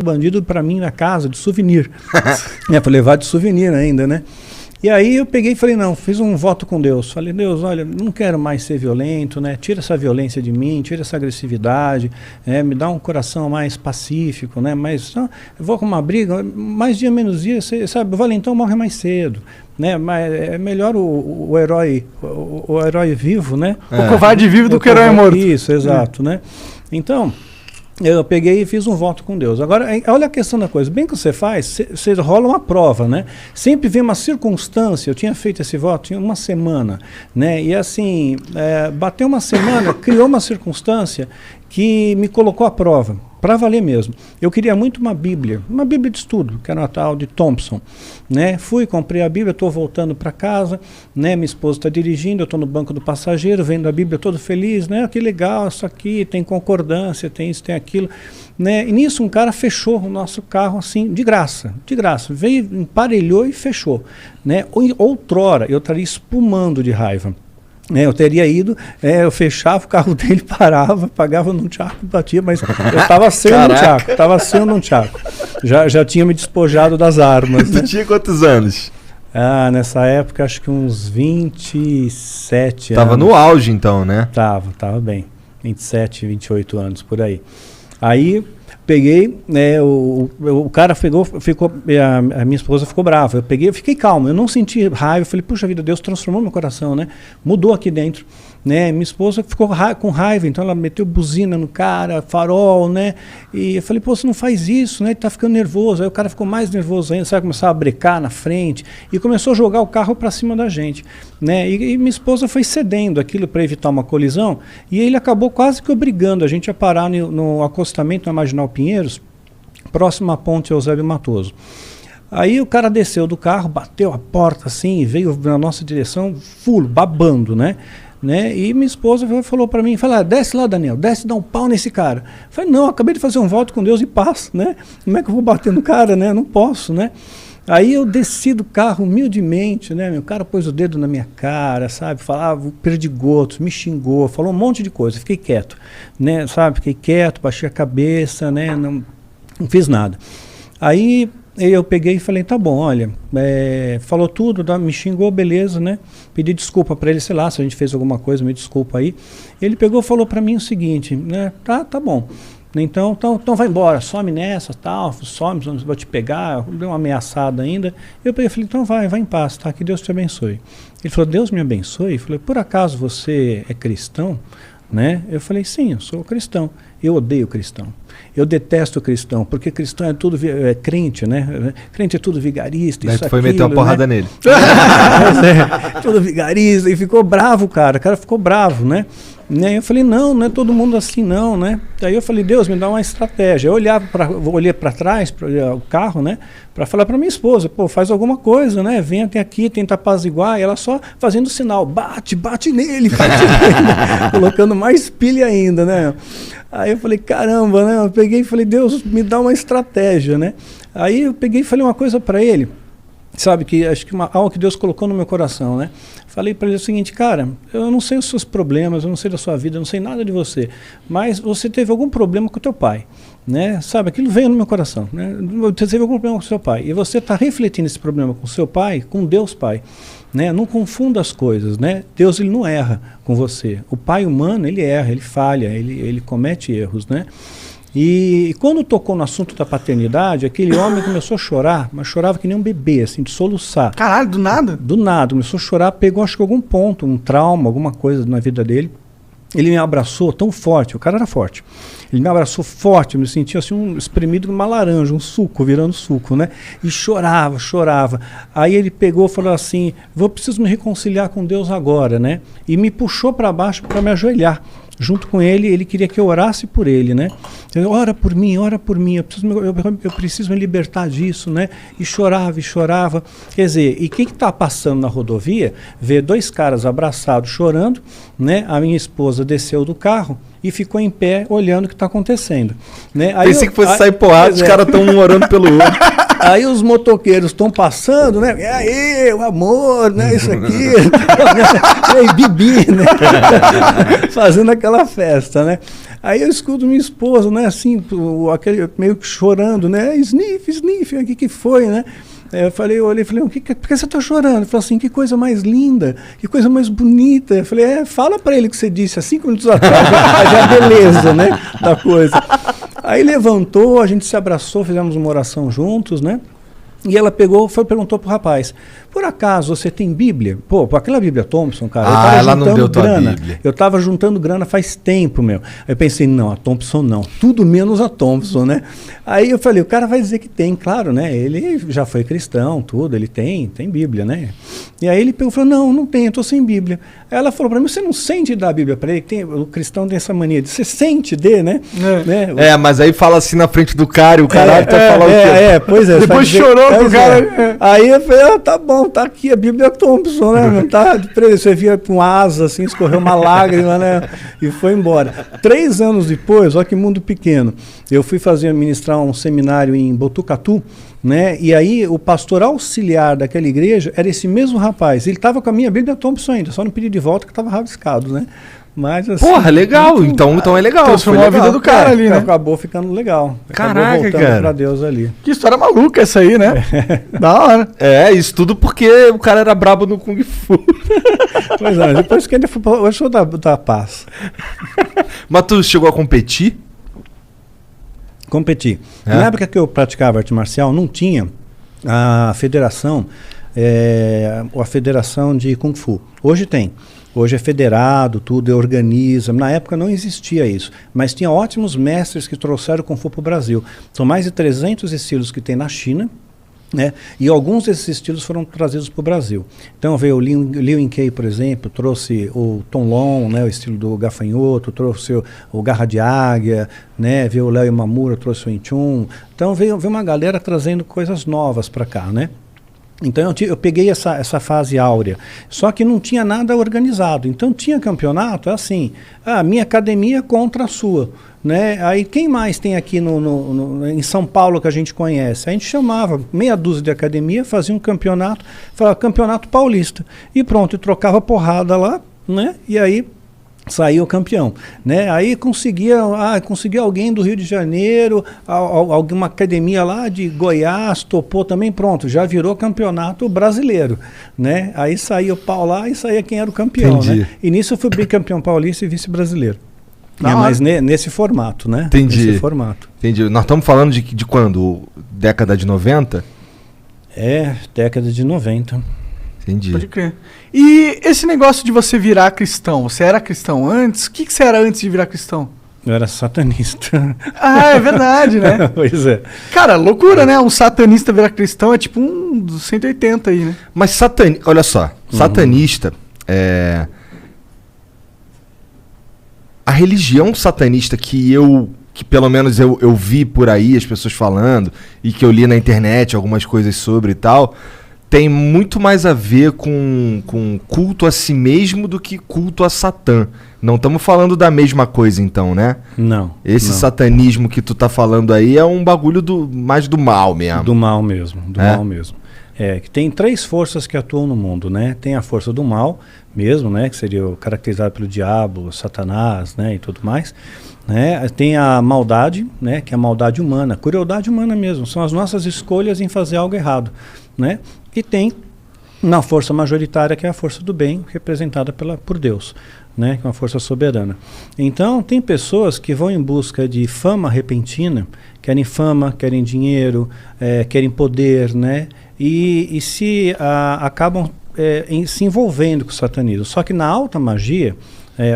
bandido para mim na casa de souvenir. Para levar de souvenir ainda, né? E aí eu peguei e falei, não, fiz um voto com Deus. Falei, Deus, olha, não quero mais ser violento, né? Tira essa violência de mim, tira essa agressividade, me dá um coração mais pacífico, né? Mas não, eu vou com uma briga, mais dia, menos dia, você sabe, o valentão morre mais cedo, né? Mas é melhor o herói vivo, né? O covarde vivo do que o herói morto. Isso, exato, né? Então, eu peguei e fiz um voto com Deus. Agora, olha a questão da coisa. Bem que você faz, você rola uma prova, né? Sempre vem uma circunstância. Eu tinha feito esse voto, tinha uma semana, né? E assim, bateu uma semana, criou uma circunstância que me colocou à prova, para valer mesmo. Eu queria muito uma Bíblia de estudo, que era a tal de Thompson, né? Fui, comprei a Bíblia, estou voltando para casa, né? Minha esposa está dirigindo, eu estou no banco do passageiro, vendo a Bíblia todo feliz, né? Que legal, isso aqui, tem concordância, tem isso, tem aquilo, né? E nisso um cara fechou o nosso carro assim, de graça, veio, emparelhou e fechou, né? Outrora eu estaria espumando de raiva. Eu teria ido, eu fechava o carro dele, parava, pagava num tchaco, batia, mas eu estava sendo um tchaco, Já tinha me despojado das armas. Você tinha quantos anos? Nessa época, acho que uns 27 anos. Tava no auge então, né? Tava bem, 27, 28 anos, por aí. Aí peguei, né, o cara ficou, a minha esposa ficou brava. Eu fiquei calmo, eu não senti raiva. Eu falei, puxa vida, Deus transformou meu coração, né? Mudou aqui dentro, né? Minha esposa ficou com raiva, então ela meteu buzina no cara, farol, né? E eu falei, pô, você não faz isso, né? Ele tá ficando nervoso. Aí o cara ficou mais nervoso ainda, sabe? Começou a brecar na frente e começou a jogar o carro para cima da gente, né? E minha esposa foi cedendo aquilo para evitar uma colisão e ele acabou quase que obrigando a gente a parar no acostamento na Marginal Pinheiros, próximo à ponte Eusébio Matoso. Aí o cara desceu do carro, bateu a porta assim, veio na nossa direção, full, babando, né? E minha esposa falou para mim, desce lá, Daniel, desce e dá um pau nesse cara. Eu falei, não, acabei de fazer um voto com Deus e paz, né? Como é que eu vou bater no cara, né? Não posso, né? Aí eu desci do carro humildemente, né? O cara pôs o dedo na minha cara, sabe? Falava perdigotos, me xingou, falou um monte de coisa. Fiquei quieto, né? Sabe? Fiquei quieto, baixei a cabeça, né? Não fiz nada. Aí eu peguei e falei, tá bom, olha, falou tudo, me xingou, beleza, né? Pedi desculpa para ele, sei lá, se a gente fez alguma coisa, me desculpa aí. Ele pegou e falou para mim o seguinte, né? Tá bom. Então vai embora, some nessa, tal, some, vou te pegar, deu uma ameaçada ainda. Eu peguei e falei, então vai em paz, tá? Que Deus te abençoe. Ele falou, Deus me abençoe? Eu falei, por acaso você é cristão? Né? Eu falei, sim, eu sou cristão. Eu odeio cristão. Eu detesto cristão, porque cristão é tudo crente, né? Crente é tudo vigarista. Daí tu foi meter uma porrada, né? Nele. Tudo vigarista. E ficou bravo, cara. O cara ficou bravo, né? Eu falei, não é todo mundo assim, não, né? Daí eu falei, Deus, me dá uma estratégia. Eu olhei para trás, para o carro, né? Para falar para minha esposa, pô, faz alguma coisa, né? Vem até aqui, tenta apaziguar. E ela só fazendo sinal, bate nele, colocando mais pilha ainda, né? Aí eu falei, caramba, né? Eu peguei e falei, Deus, me dá uma estratégia, né? Aí eu peguei e falei uma coisa para ele, sabe, que acho que algo que Deus colocou no meu coração, né? Falei para ele o seguinte, cara, eu não sei os seus problemas, eu não sei da sua vida, eu não sei nada de você, mas você teve algum problema com o teu pai, né? Sabe, aquilo veio no meu coração, né? Você teve algum problema com o seu pai, e você está refletindo esse problema com o seu pai, com Deus Pai, né? Não confunda as coisas, né? Deus, ele não erra com você. O pai humano, ele erra, ele falha, ele comete erros, né? E quando tocou no assunto da paternidade, aquele homem começou a chorar, mas chorava que nem um bebê, assim, de soluçar. Caralho, do nada? Do nada, começou a chorar, pegou acho que algum ponto, um trauma, alguma coisa na vida dele. Ele me abraçou tão forte, o cara era forte. Ele me abraçou forte, eu me sentia assim espremido numa laranja, um suco, virando suco, né? E chorava. Aí ele pegou e falou assim, preciso me reconciliar com Deus agora, né? E me puxou para baixo para me ajoelhar. Junto com ele, ele queria que eu orasse por ele, né? Eu, ora por mim, eu preciso me libertar disso, né? E chorava. Quer dizer, e quem que tá passando na rodovia, vê dois caras abraçados chorando, né? A minha esposa desceu do carro e ficou em pé olhando o que está acontecendo, né? Aí pensei que fosse sair porrada, os caras estão um orando pelo outro. Aí os motoqueiros estão passando, né? E aí, o amor, né? Isso aqui. E aí, Bibi, né? Fazendo aquela festa, né? Aí eu escuto minha esposa, né? Assim, aquele, meio que chorando, né? Sniff, o que foi, né? Eu olhei e falei, por que você está chorando? Ele falou assim, que coisa mais linda, que coisa mais bonita. Eu falei, fala para ele o que você disse há 5 minutos atrás, já a beleza, né, da coisa. Aí levantou, a gente se abraçou, fizemos uma oração juntos, né? E ela perguntou pro rapaz, por acaso você tem Bíblia? Pô, aquela Bíblia Thompson, cara. Ela não deu tua Bíblia. Eu tava juntando grana faz tempo, meu. Aí eu pensei, não, a Thompson não. Tudo menos a Thompson, né? Aí eu falei, o cara vai dizer que tem, claro, né? Ele já foi cristão, tudo, ele tem Bíblia, né? E aí ele falou, não tem, eu tô sem Bíblia. Aí ela falou pra mim, você não sente dar a Bíblia pra ele? O cristão tem essa mania de, você sente né? Mas aí fala assim na frente do cara e o caralho tá falando o quê? Pois é. Depois chorou pro cara. Aí eu falei, tá bom, tá aqui a Bíblia Thompson, né? Tá de preso. Você via com asa, assim, escorreu uma lágrima, né? E foi embora. 3 anos depois, olha que mundo pequeno, eu fui ministrar um seminário em Botucatu, né? E aí o pastor auxiliar daquela igreja era esse mesmo rapaz. Ele estava com a minha Bíblia Thompson ainda, só não pedi de volta que estava rabiscado, né? Mas, assim, porra, legal. Então é legal. Transformou a vida do cara ali, né? Acabou ficando legal. Caraca, acabou voltando cara. pra Deus ali. Que história maluca essa aí, né? Da hora. Isso tudo porque o cara era brabo no Kung Fu. Pois é, depois que ele foi eu sou da paz. Mas tu chegou a competir? Competi. Na época que eu praticava arte marcial, não tinha a federação, a federação de Kung Fu. Hoje tem. Hoje é federado, tudo, organiza. Na época não existia isso, mas tinha ótimos mestres que trouxeram o Kung Fu para o Brasil. São mais de 300 estilos que tem na China, né? E alguns desses estilos foram trazidos para o Brasil. Então veio o Liu Yinkei, por exemplo, trouxe o Tonlong, né, o estilo do gafanhoto, trouxe o Garra de Águia, né, veio o Léo Imamura, trouxe o Wing Chun. Então veio uma galera trazendo coisas novas para cá, né? Então eu peguei essa fase áurea, só que não tinha nada organizado. Então tinha campeonato assim, minha academia contra a sua, né? Aí quem mais tem aqui em São Paulo que a gente conhece? A gente chamava meia dúzia de academia, fazia um campeonato, falava Campeonato Paulista, e pronto, e trocava porrada lá, né? E aí saiu campeão, né? Aí conseguia alguém do Rio de Janeiro, alguma academia lá de Goiás topou também, pronto, já virou campeonato brasileiro, né? Aí saía o pau lá e saía quem era o campeão, Entendi. né? E nisso eu fui bicampeão paulista e vice-brasileiro. Mas nesse formato, né? Entendi. Nesse formato. Entendi. Nós estamos falando de quando? Década de 90? Década de 90. Entendi. Pode crer. E esse negócio de você virar cristão, você era cristão antes? O que você era antes de virar cristão? Eu era satanista. É verdade, né? Pois é. Cara, loucura, né? Um satanista virar cristão é tipo um dos 180 aí, né? Mas olha só, satanista a religião satanista que pelo menos eu vi por aí as pessoas falando e que eu li na internet algumas coisas sobre e tal, tem muito mais a ver com culto a si mesmo do que culto a Satã. Não estamos falando da mesma coisa então, né? Não. Esse satanismo que tu tá falando aí é um bagulho mais do mal mesmo. Do mal mesmo, mal mesmo. Que tem 3 forças que atuam no mundo, né? Tem a força do mal mesmo, né? Que seria caracterizado pelo diabo, Satanás, né? E tudo mais. Né? Tem a maldade, né? Que é a maldade humana, a crueldade humana mesmo. São as nossas escolhas em fazer algo errado, né? E tem uma força majoritária que é a força do bem, representada por Deus, né? Que é uma força soberana. Então, tem pessoas que vão em busca de fama repentina, querem fama, querem dinheiro, querem poder, né? E acabam se envolvendo com o satanismo. Só que na alta magia,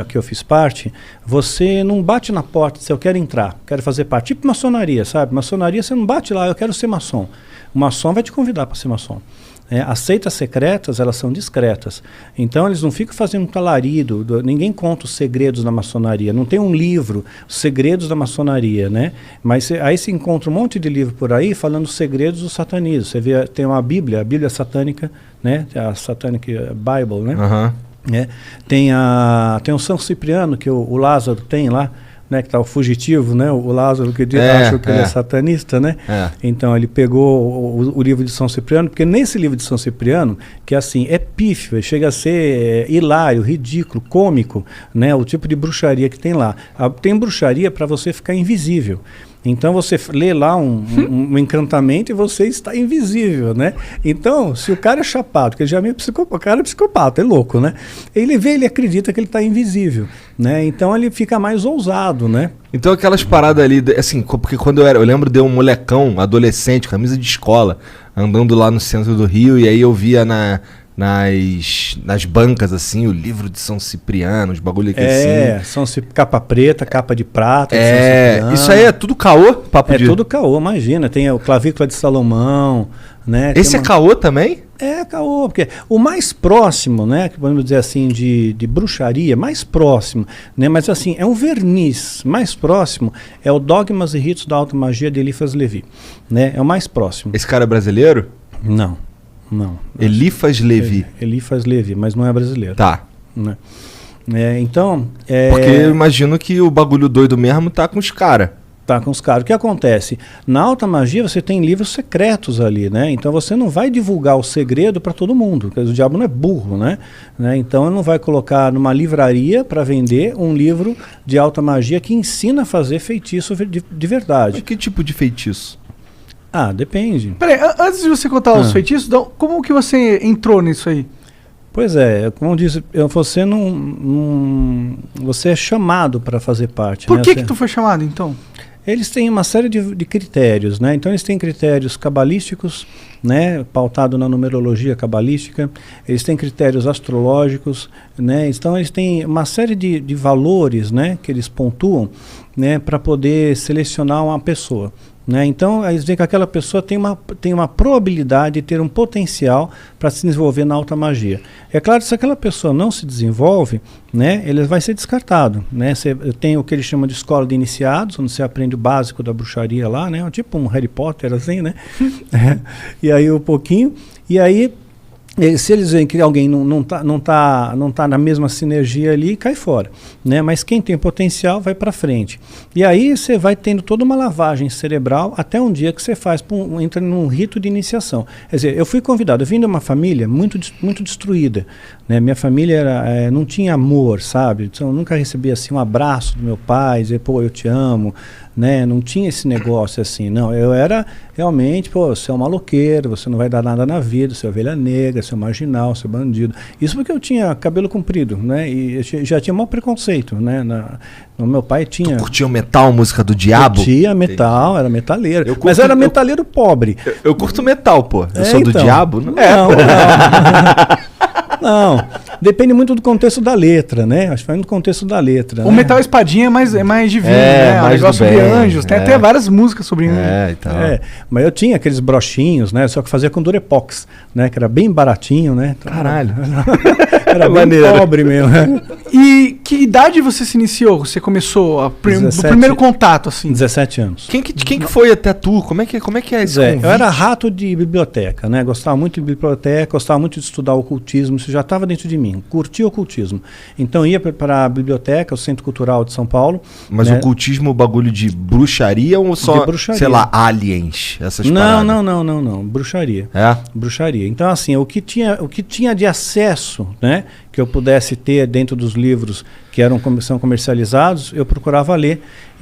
que eu fiz parte, você não bate na porta e diz, eu quero entrar, quero fazer parte. Tipo maçonaria, sabe? Maçonaria você não bate lá, eu quero ser maçom. O maçom vai te convidar para ser maçom. As seitas secretas, elas são discretas. Então, eles não ficam fazendo um talarido, ninguém conta os segredos da maçonaria. Não tem um livro, os segredos da maçonaria, né? Mas aí se encontra um monte de livro por aí falando os segredos do satanismo. Você vê, tem uma Bíblia, a Bíblia satânica, né? A Satanic Bible, né? Uhum. Tem o São Cipriano, que o Lázaro tem lá, né, que tá o fugitivo, né, o Lázaro, que acha que ele é satanista, né? Então ele pegou o livro de São Cipriano, porque nesse livro de São Cipriano, que assim, é pífio, chega a ser hilário, ridículo, cômico, né, o tipo de bruxaria que tem lá. Tem bruxaria para você ficar invisível. Então você lê lá um encantamento e você está invisível, né? Então, se o cara é chapado, que ele já é meio psicopata, o cara é psicopata, é louco, né? Ele acredita que ele está invisível, né? Então ele fica mais ousado, né? Então aquelas paradas ali, assim, porque quando eu lembro de um molecão, adolescente, camisa de escola, andando lá no centro do Rio, e aí eu via nas bancas, assim, o livro de São Cipriano, os bagulho aqui assim. Capa preta, capa de prata. Isso aí é tudo caô? Tudo caô, imagina. Tem o Clavícula de Salomão, né? Esse é caô também? É caô, porque o mais próximo, né, que podemos dizer assim, de bruxaria, mais próximo, né, mas assim, é um verniz, mais próximo é o Dogmas e Ritos da Alta Magia de Eliphas Levi, né, é o mais próximo. Esse cara é brasileiro? Não. Eliphas Levi. Eliphas Levi, mas não é brasileiro. Tá. Né? Então... Porque eu imagino que o bagulho doido mesmo tá com os caras. Tá com os caras. O que acontece? Na alta magia você tem livros secretos ali, né? Então você não vai divulgar o segredo para todo mundo, porque o diabo não é burro, né? Então ele não vai colocar numa livraria para vender um livro de alta magia que ensina a fazer feitiço de verdade. Mas que tipo de feitiço? Depende. Peraí, antes de você contar os feitiços, como que você entrou nisso aí? Pois é, como eu disse, você é chamado para fazer parte. Por que tu foi chamado, então? Eles têm uma série de critérios, né? Então eles têm critérios cabalísticos, né? Pautado na numerologia cabalística. Eles têm critérios astrológicos, né? Então eles têm uma série de valores, né? Que eles pontuam, né? Para poder selecionar uma pessoa. Né? Então, eles veem que aquela pessoa tem uma probabilidade de ter um potencial para se desenvolver na alta magia. É claro que se aquela pessoa não se desenvolve, né, ele vai ser descartado. Né? Tem o que eles chamam de escola de iniciados, onde você aprende o básico da bruxaria lá, né? Tipo um Harry Potter, assim, né? E aí um pouquinho, e aí se eles veem que alguém não tá na mesma sinergia ali, cai fora, né? Mas quem tem potencial vai para frente. E aí você vai tendo toda uma lavagem cerebral até um dia que você entra num rito de iniciação. Quer dizer, eu fui convidado, eu vim de uma família muito destruída, né? Minha família não tinha amor, sabe? Então, eu nunca recebi assim um abraço do meu pai, dizer, pô, eu te amo, né? Não tinha esse negócio assim, não. Eu era realmente, pô, você é um maloqueiro, você não vai dar nada na vida, você é ovelha negra, você é marginal, você é bandido. Isso porque eu tinha cabelo comprido, né? E eu já tinha maior preconceito, né? O meu pai tinha... Tu curtia o metal, música do diabo? Curtia metal, era metaleiro. Mas era metaleiro pobre. Eu curto metal, pô. Eu sou do diabo? Não. Não, depende muito do contexto da letra, né? Acho que vai no contexto da letra. O metal espadinha é mais divino, né? Mais um negócio sobre anjos. Tem até várias músicas sobre então. Mas eu tinha aqueles brochinhos, né? Só que fazia com Durepox, né? Que era bem baratinho, né? Então, caralho. Era bem pobre mesmo. E que idade você se iniciou? Você começou o primeiro contato, assim? 17 anos. Quem que foi até tu? Como é que é esse convite? Eu era rato de biblioteca, né? Gostava muito de biblioteca, gostava muito de estudar ocultismo, isso já estava dentro de mim. Curtia ocultismo. Então ia para a biblioteca, o Centro Cultural de São Paulo. Mas o ocultismo, o bagulho de bruxaria ou só, sei lá, aliens? Essas paradas? Não. Bruxaria. É? Bruxaria. Então, assim, o que tinha de acesso, né? Que eu pudesse ter dentro dos livros que são comercializados, eu procurava ler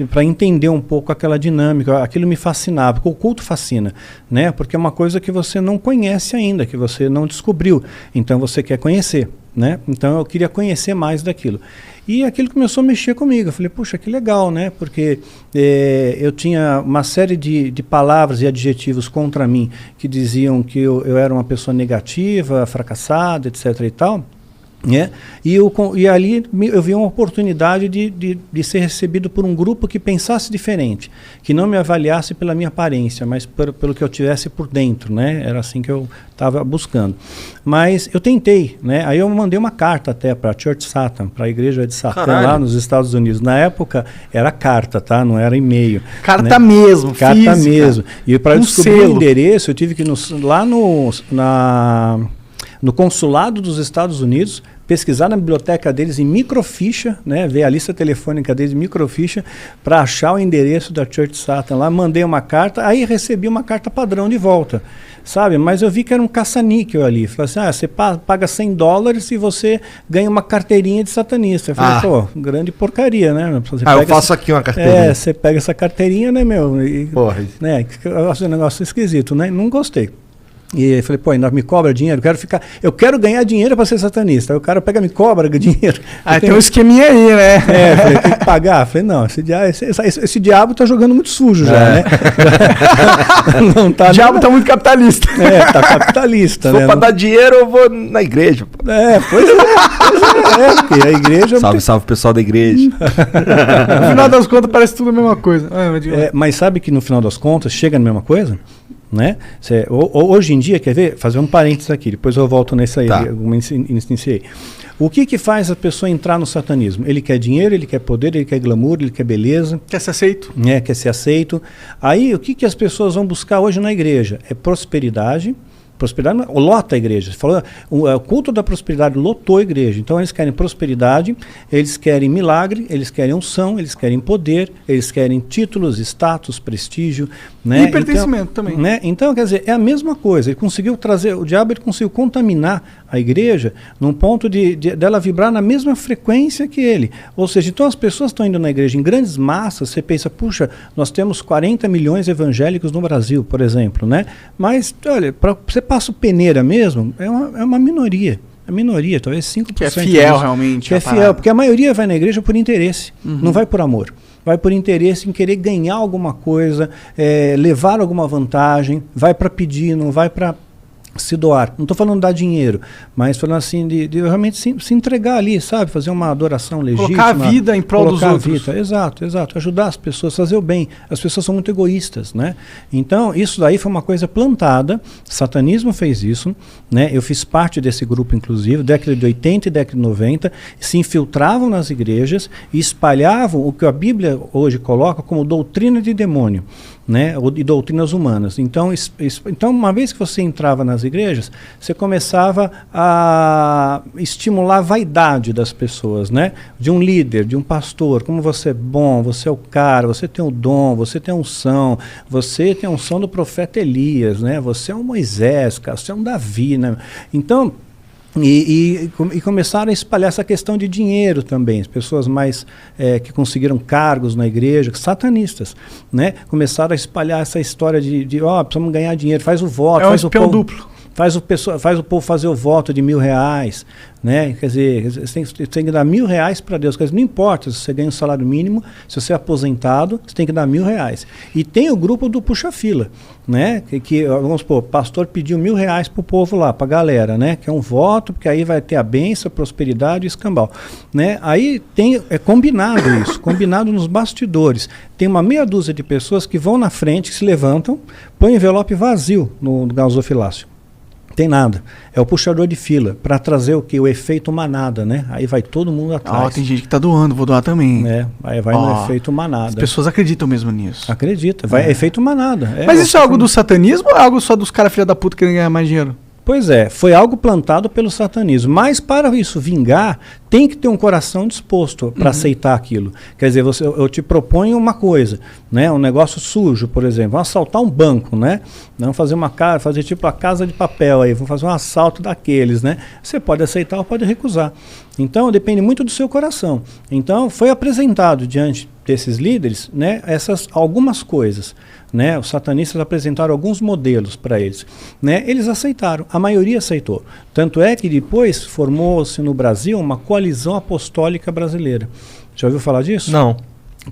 para entender um pouco aquela dinâmica. Aquilo me fascinava, porque o oculto fascina, né? Porque é uma coisa que você não conhece ainda, que você não descobriu. Então você quer conhecer, né? Então eu queria conhecer mais daquilo. E aquilo começou a mexer comigo. Eu falei, puxa, que legal, né? Porque eu tinha uma série de palavras e adjetivos contra mim que diziam que eu era uma pessoa negativa, fracassada, etc. e tal. né? E ali eu vi uma oportunidade de ser recebido por um grupo que pensasse diferente, que não me avaliasse pela minha aparência, mas pelo que eu tivesse por dentro, né? Era assim que eu estava buscando. Mas eu tentei, né? Aí eu mandei uma carta até para a Church Satan, para a igreja de Satã, lá nos Estados Unidos. Na época era carta, tá? Não era e-mail. Carta, né? Mesmo, carta física. mesmo. E para descobrir o endereço, eu tive que ir lá no consulado dos Estados Unidos, pesquisar na biblioteca deles em microficha, né, ver a lista telefônica deles em microficha, para achar o endereço da Church Satan lá, mandei uma carta, aí recebi uma carta padrão de volta, sabe? Mas eu vi que era um caça-níquel ali. Falei assim, você paga $100 e você ganha uma carteirinha de satanista. Eu falei, pô, grande porcaria, né? Você eu faço aqui uma carteirinha. Você pega essa carteirinha, né, meu? E, porra. Né, eu acho um negócio esquisito, né? Não gostei. E eu falei, pô, ainda me cobra dinheiro, eu quero ganhar dinheiro para ser satanista. Aí o cara pega, me cobra dinheiro. Tem um esqueminha aí, né? Eu falei, tem que pagar. Eu falei, não, esse diabo tá jogando muito sujo já, né? Não tá, o diabo tá muito capitalista. Tá capitalista, Se né? for pra dar dinheiro, eu vou na igreja. Pois é, porque a igreja... Salve pessoal da igreja. No final das contas parece tudo a mesma coisa. Mas sabe que no final das contas chega na mesma coisa? Né? Hoje em dia, quer ver? Fazer um parênteses aqui, depois eu volto nesse aí, iniciei. O que faz a pessoa entrar no satanismo? Ele quer dinheiro, ele quer poder, ele quer glamour, ele quer beleza. Quer ser aceito. Quer ser aceito. Aí, o que as pessoas vão buscar hoje na igreja? É prosperidade. Prosperidade lota a igreja. Falou, o culto da prosperidade lotou a igreja. Então eles querem prosperidade, eles querem milagre, eles querem unção, eles querem poder, eles querem títulos, status, prestígio, né? E pertencimento também. Né? Então, quer dizer, é a mesma coisa. Ele conseguiu trazer, o diabo conseguiu contaminar a igreja num ponto dela vibrar na mesma frequência que ele. Ou seja, então as pessoas estão indo na igreja em grandes massas, você pensa, puxa, nós temos 40 milhões de evangélicos no Brasil, por exemplo, né? Mas, olha, para você passa o peneira mesmo, é uma minoria. A minoria, talvez 5%. Que é fiel realmente. Que é fiel, porque a maioria vai na igreja por interesse, não vai por amor. Vai por interesse em querer ganhar alguma coisa, levar alguma vantagem, vai para pedir, não vai para se doar. Não estou falando de dar dinheiro, mas falando assim de realmente se entregar ali, sabe? Fazer uma adoração legítima. Colocar a vida em prol dos outros. Exato. Ajudar as pessoas, fazer o bem. As pessoas são muito egoístas, né? Então, isso daí foi uma coisa plantada. O satanismo fez isso, né? Eu fiz parte desse grupo, inclusive, década de 80 e década de 90, se infiltravam nas igrejas e espalhavam o que a Bíblia hoje coloca como doutrina de demônio, né? E doutrinas humanas. Então, uma vez que você entrava nas igrejas, você começava a estimular a vaidade das pessoas, né? De um líder, de um pastor, como você é bom, você é o cara, você tem o dom, você tem a unção, você tem a unção do profeta Elias, né? Você é um Moisés, cara, você é um Davi, né? Então, e começaram a espalhar essa questão de dinheiro também. As pessoas mais que conseguiram cargos na igreja, satanistas, né? Começaram a espalhar essa história de precisamos ganhar dinheiro, faz o voto, faz o povo duplo. Faz o povo fazer o voto de R$1.000, né? Quer dizer, você tem que dar R$1.000 para Deus. Quer dizer, não importa se você ganha um salário mínimo, se você é aposentado, você tem que dar R$1.000. E tem o grupo do puxa-fila, né? Que vamos supor, o pastor pediu R$1.000 para o povo lá, para a galera, né? Que é um voto, porque aí vai ter a bênção, a prosperidade e o escambau, né? Aí é combinado isso, combinado nos bastidores. Tem uma meia dúzia de pessoas que vão na frente, que se levantam, põem envelope vazio no gasofilácio. Tem nada. É o puxador de fila, para trazer o quê? O efeito manada, né? Aí vai todo mundo atrás. Tem gente que tá doando, vou doar também. Aí vai no efeito manada. As pessoas acreditam mesmo nisso. Acredita, vai efeito manada. Mas isso é algo do satanismo ou é algo só dos caras filha da puta querendo ganhar mais dinheiro? Pois é, foi algo plantado pelo satanismo. Mas para isso vingar, tem que ter um coração disposto para aceitar aquilo. Quer dizer, eu te proponho uma coisa, né? Um negócio sujo, por exemplo. Vamos assaltar um banco, né? Vamos fazer tipo a Casa de Papel aí, vamos fazer um assalto daqueles, né? Você pode aceitar ou pode recusar. Então, depende muito do seu coração. Então, foi apresentado diante desses líderes, né, algumas coisas, né? Os satanistas apresentaram alguns modelos para eles, né? Eles aceitaram, a maioria aceitou. Tanto é que depois formou-se no Brasil uma coalizão apostólica brasileira. Já ouviu falar disso? Não.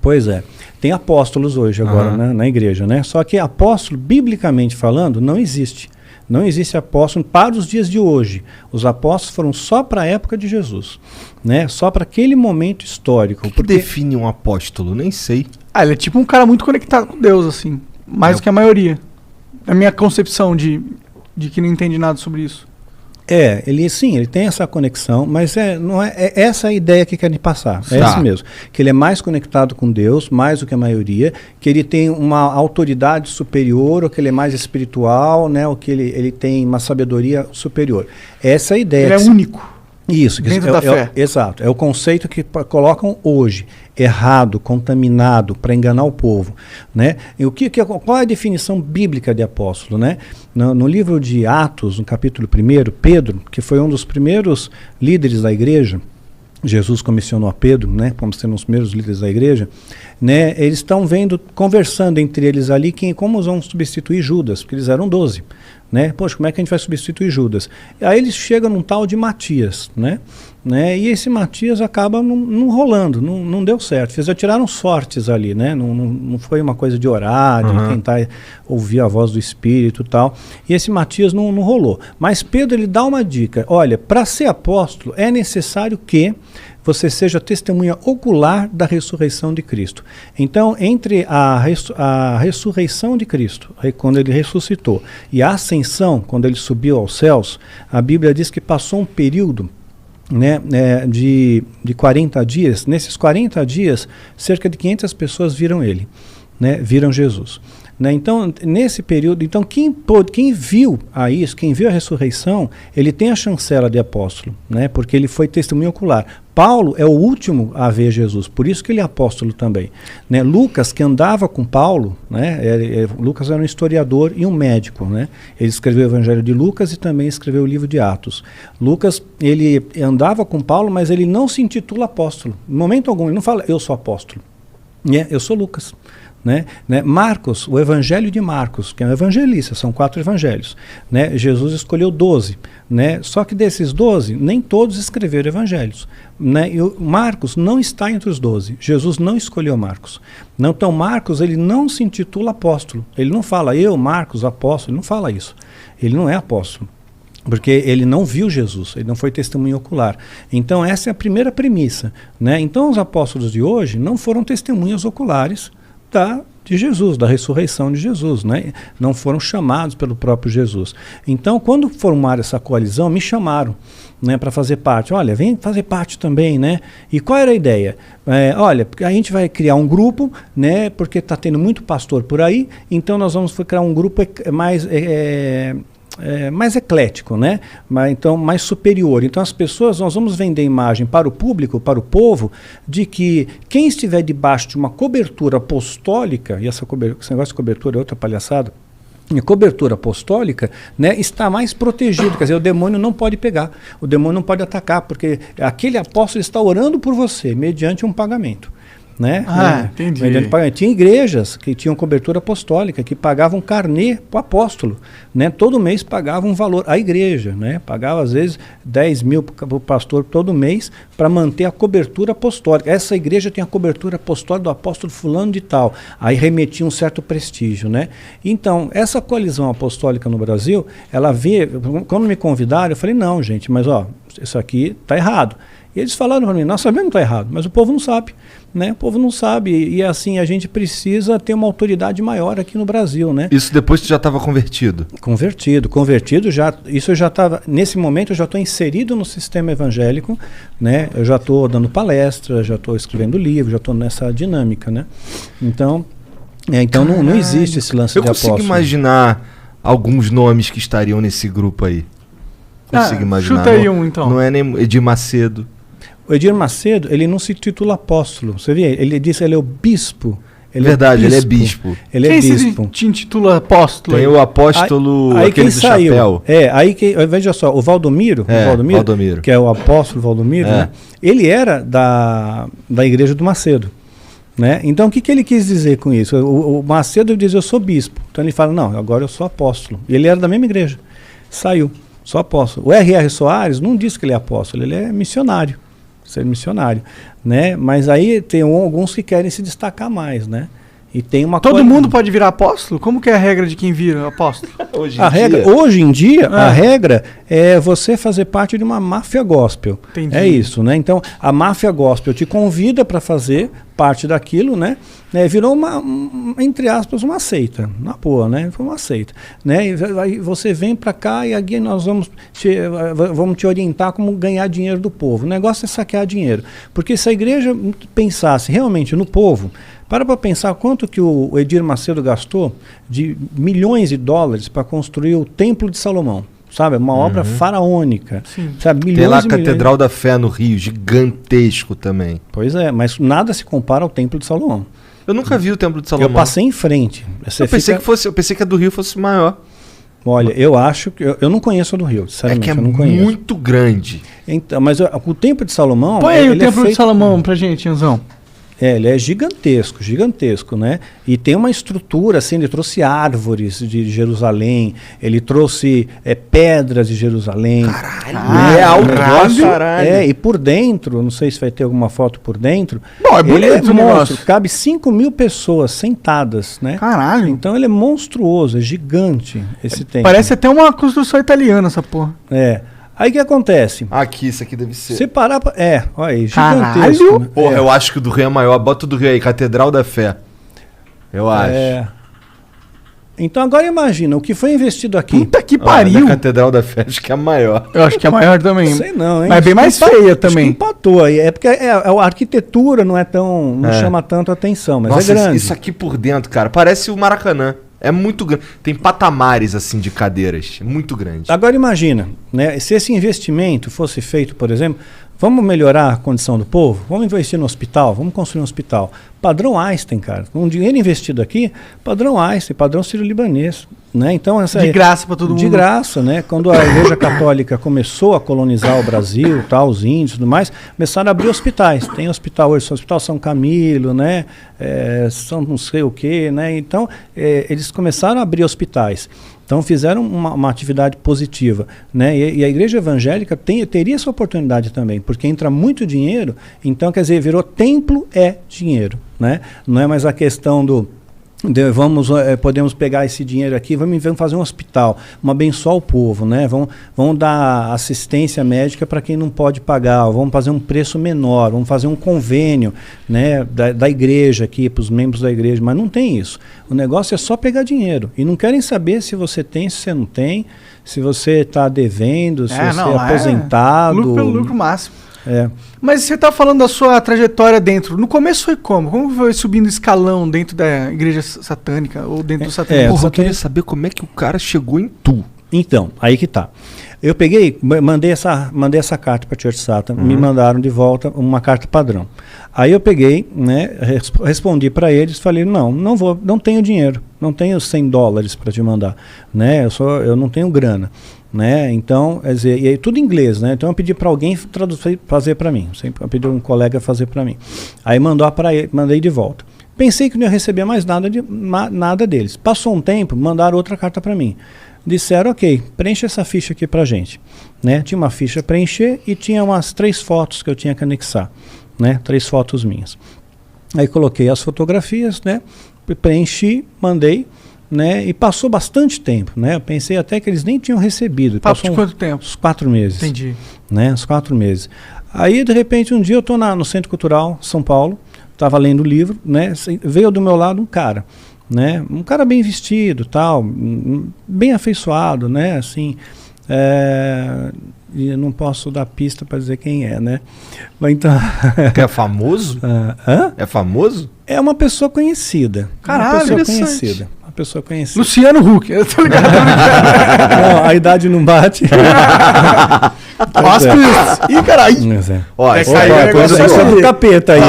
Pois é. Tem apóstolos hoje agora, né, na igreja, né? Só que apóstolo, biblicamente falando, não existe. Não existe apóstolo para os dias de hoje. Os apóstolos foram só para a época de Jesus, né? Só para aquele momento histórico. O que define um apóstolo? Nem sei. Ele é tipo um cara muito conectado com Deus, assim. Mais do que a maioria. A minha concepção de que não entende nada sobre isso. Ele tem essa conexão, mas não é essa a ideia que querem passar. É Tá. isso mesmo. Que ele é mais conectado com Deus, mais do que a maioria, que ele tem uma autoridade superior, ou que ele é mais espiritual, né? Ou que ele tem uma sabedoria superior. Essa é a ideia. Ele é único. Isso, Dentro da fé. Exato. É o conceito que colocam hoje, errado, contaminado, para enganar o povo, né? E qual é a definição bíblica de apóstolo, né? No livro de Atos, no capítulo 1, Pedro, que foi um dos primeiros líderes da igreja, Jesus comissionou a Pedro, né, como sendo os primeiros líderes da igreja, né? Eles estão conversando entre eles ali, como vão substituir Judas, porque eles eram 12. Né? Poxa, como é que a gente vai substituir Judas? Aí eles chegam num tal de Matias, né? E esse Matias acaba não rolando, não deu certo. Tiraram sortes ali, né? Não foi uma coisa de orar, de tentar ouvir a voz do Espírito e tal. E esse Matias não rolou. Mas Pedro, ele dá uma dica. Olha, para ser apóstolo é necessário que você seja testemunha ocular da ressurreição de Cristo. Então, entre a ressurreição de Cristo, quando ele ressuscitou, e a ascensão, quando ele subiu aos céus, a Bíblia diz que passou um período, né, de 40 dias. Nesses 40 dias, cerca de 500 pessoas viram ele, né, viram Jesus. Né? Então, nesse período, quem viu isso, quem viu a ressurreição, ele tem a chancela de apóstolo, né? Porque ele foi testemunho ocular. Paulo é o último a ver Jesus, por isso que ele é apóstolo também. Né? Lucas, que andava com Paulo, né? Lucas era um historiador e um médico. Né? Ele escreveu o Evangelho de Lucas e também escreveu o livro de Atos. Lucas, ele andava com Paulo, mas ele não se intitula apóstolo. Em momento algum, ele não fala, eu sou apóstolo. Eu sou Lucas. Né? Marcos, o Evangelho de Marcos, que é um evangelista, são 4 evangelhos. Né? Jesus escolheu 12. Né? Só que desses 12, nem todos escreveram evangelhos. Né? E o Marcos não está entre os 12. Jesus não escolheu Marcos. Então Marcos, ele não se intitula apóstolo. Ele não fala, eu, Marcos, apóstolo. Ele não fala isso. Ele não é apóstolo. Porque ele não viu Jesus, ele não foi testemunho ocular. Então essa é a primeira premissa. Né? Então os apóstolos de hoje não foram testemunhas oculares de Jesus, da ressurreição de Jesus, né? Não foram chamados pelo próprio Jesus. Então, quando formaram essa coalizão, me chamaram, né, para fazer parte. Olha, vem fazer parte também, né? E qual era a ideia? Olha, a gente vai criar um grupo, né? Porque está tendo muito pastor por aí, então nós vamos criar um grupo mais eclético, né? Então mais superior. Então as pessoas, nós vamos vender imagem para o público, para o povo, de que quem estiver debaixo de uma cobertura apostólica, e esse negócio de cobertura é outra palhaçada, a cobertura apostólica, né, está mais protegido, quer dizer, o demônio não pode pegar, o demônio não pode atacar, porque aquele apóstolo está orando por você, mediante um pagamento. Né? Entendi. Tinha igrejas que tinham cobertura apostólica, que pagavam carnê para o apóstolo. Né? Todo mês pagavam um valor à igreja. Né? Pagava, às vezes, 10 mil para o pastor todo mês para manter a cobertura apostólica. Essa igreja tem a cobertura apostólica do apóstolo fulano de tal. Aí remetia um certo prestígio. Né? Então, essa coalizão apostólica no Brasil, ela vê... Quando me convidaram, eu falei, não, gente, mas isso aqui está errado. E eles falaram para mim, nós sabemos que está errado, mas o povo não sabe. Né? O povo não sabe, e assim, a gente precisa ter uma autoridade maior aqui no Brasil, né? Isso depois que já estava convertido? Convertido, isso eu já estava, nesse momento eu já estou inserido no sistema evangélico, né? Eu já estou dando palestra, já estou escrevendo livro, já estou nessa dinâmica, né? Então não existe esse lance de apóstolo. Eu consigo imaginar alguns nomes que estariam nesse grupo aí. Consigo imaginar. Chuta aí um, então. Não é nem Edir Macedo. O Edir Macedo, ele não se titula apóstolo. Você vê? Ele disse, ele é o bispo. Ele é bispo. Ele é bispo. Quem se intitula apóstolo? Tem o apóstolo, aí aquele quem do saiu, chapéu. Veja só, o Valdomiro, que é o apóstolo Valdomiro, né? Ele era da igreja do Macedo. Né? Então o que ele quis dizer com isso? O Macedo diz, eu sou bispo. Então ele fala, não, agora eu sou apóstolo. E ele era da mesma igreja. Saiu, sou apóstolo. O R.R. Soares não diz que ele é apóstolo, ele é missionário. Ser missionário, né? Mas aí tem alguns que querem se destacar mais, né? E tem uma Todo mundo pode virar apóstolo? Como que é a regra de quem vira apóstolo? Hoje em dia, a regra é você fazer parte de uma máfia gospel. Entendi. É isso, né? Então, a máfia gospel te convida para fazer parte daquilo, né? Virou entre aspas, uma seita. Na boa, né? Foi uma seita. Né? E aí você vem para cá e aqui nós vamos te orientar como ganhar dinheiro do povo. O negócio é saquear dinheiro. Porque se a igreja pensasse realmente no povo, para pensar quanto que o Edir Macedo gastou de milhões de dólares para construir o Templo de Salomão. Sabe? Uma obra faraônica. Sabe? Tem lá a Catedral da Fé no Rio, gigantesco também. Pois é, mas nada se compara ao Templo de Salomão. Eu nunca vi o Templo de Salomão. Eu passei em frente. Eu pensei que a do Rio fosse maior. Olha, eu acho que... Eu não conheço a do Rio, sinceramente, eu não conheço. Muito grande. Então, mas o Templo de Salomão... Põe aí o Templo de Salomão pra gente, Tiãozão. Ele é gigantesco, né? E tem uma estrutura, assim, ele trouxe árvores de Jerusalém, ele trouxe pedras de Jerusalém. Caralho, é alto, caralho. E por dentro, não sei se vai ter alguma foto por dentro. Bom, é bonito o negócio. Cabe 5.000 pessoas sentadas, né? Caralho. Então ele é monstruoso, é gigante esse templo. Parece até uma construção italiana essa porra. Aí o que acontece? Aqui, isso aqui deve ser. Se parar pra... olha aí, Caralho. gigantesco. Né? Porra, eu acho que o do Rio é maior. Bota o do Rio aí, Catedral da Fé. Eu acho. Então agora imagina, o que foi investido aqui. Puta que pariu. A Catedral da Fé acho que é a maior. Eu acho que é a maior também. Sei não, hein? Mas é bem mais feia também. Empatou aí. É porque a arquitetura não é tão... Não chama tanto atenção, mas nossa, é grande. Isso aqui por dentro, cara, parece o Maracanã. É muito grande. Tem patamares, assim, de cadeiras. Muito grande. Agora imagina, né? Se esse investimento fosse feito, por exemplo, vamos melhorar a condição do povo? Vamos investir no hospital? Vamos construir um hospital. Padrão Einstein, cara. Com dinheiro investido aqui, padrão Einstein, padrão sírio-libanês. Né? Então, de graça para todo mundo. De graça, né? Quando a Igreja Católica começou a colonizar o Brasil, os índios e tudo mais, começaram a abrir hospitais. Tem hospital hoje, Hospital São Camilo, né? São não sei o quê, né? Então, eles começaram a abrir hospitais. Então fizeram uma atividade positiva, né? E a igreja evangélica teria essa oportunidade também, porque entra muito dinheiro, então quer dizer, virou templo é dinheiro, né? Não é mais a questão podemos pegar esse dinheiro aqui, vamos fazer um hospital, vamos abençoar o povo, né? Vamos dar assistência médica para quem não pode pagar, vamos fazer um preço menor, vamos fazer um convênio, né, da igreja aqui, para os membros da igreja, mas não tem isso. O negócio é só pegar dinheiro, e não querem saber se você tem, se você não tem, se você está devendo, se você é aposentado. Lucro pelo lucro máximo. Mas você está falando da sua trajetória dentro. No começo foi como? Como foi subindo escalão dentro da igreja satânica ou dentro do satanismo? Porra, eu queria saber como é que o cara chegou em tu. Então, aí que tá. Eu peguei, mandei essa carta para a Church Satan, me mandaram de volta uma carta padrão. Aí eu peguei, né, respondi para eles, falei, não tenho dinheiro, não tenho $100 para te mandar, né, eu não tenho grana. Né? Então, quer dizer, e aí, tudo em inglês, né? Então eu pedi para alguém fazer para mim, eu pedi um colega fazer para mim. Aí mandei de volta. Pensei que não ia receber mais nada deles. Passou um tempo, mandaram outra carta para mim. Disseram, ok, preencha essa ficha aqui pra gente. Né? Tinha uma ficha a preencher e tinha umas 3 fotos que eu tinha que anexar, né? 3 fotos minhas. Aí coloquei as fotografias, né? Preenchi, mandei. Né? E passou bastante tempo, né? Eu pensei até que eles nem tinham recebido. Passou quanto tempo? Uns 4 meses. Entendi. Né? Uns 4 meses. Aí, de repente, um dia eu estou no Centro Cultural, São Paulo, estava lendo o livro, né? Veio do meu lado um cara, né? Um cara bem vestido, tal, bem afeiçoado, né? Assim, e eu não posso dar pista para dizer quem é, né? Mas então... É famoso? É famoso? É uma pessoa conhecida. Caralho, Uma pessoa conhecida. Luciano Huck, eu tô ligado. Não, a idade não bate. Ih, caralho. Coisa sobre o capeta aí.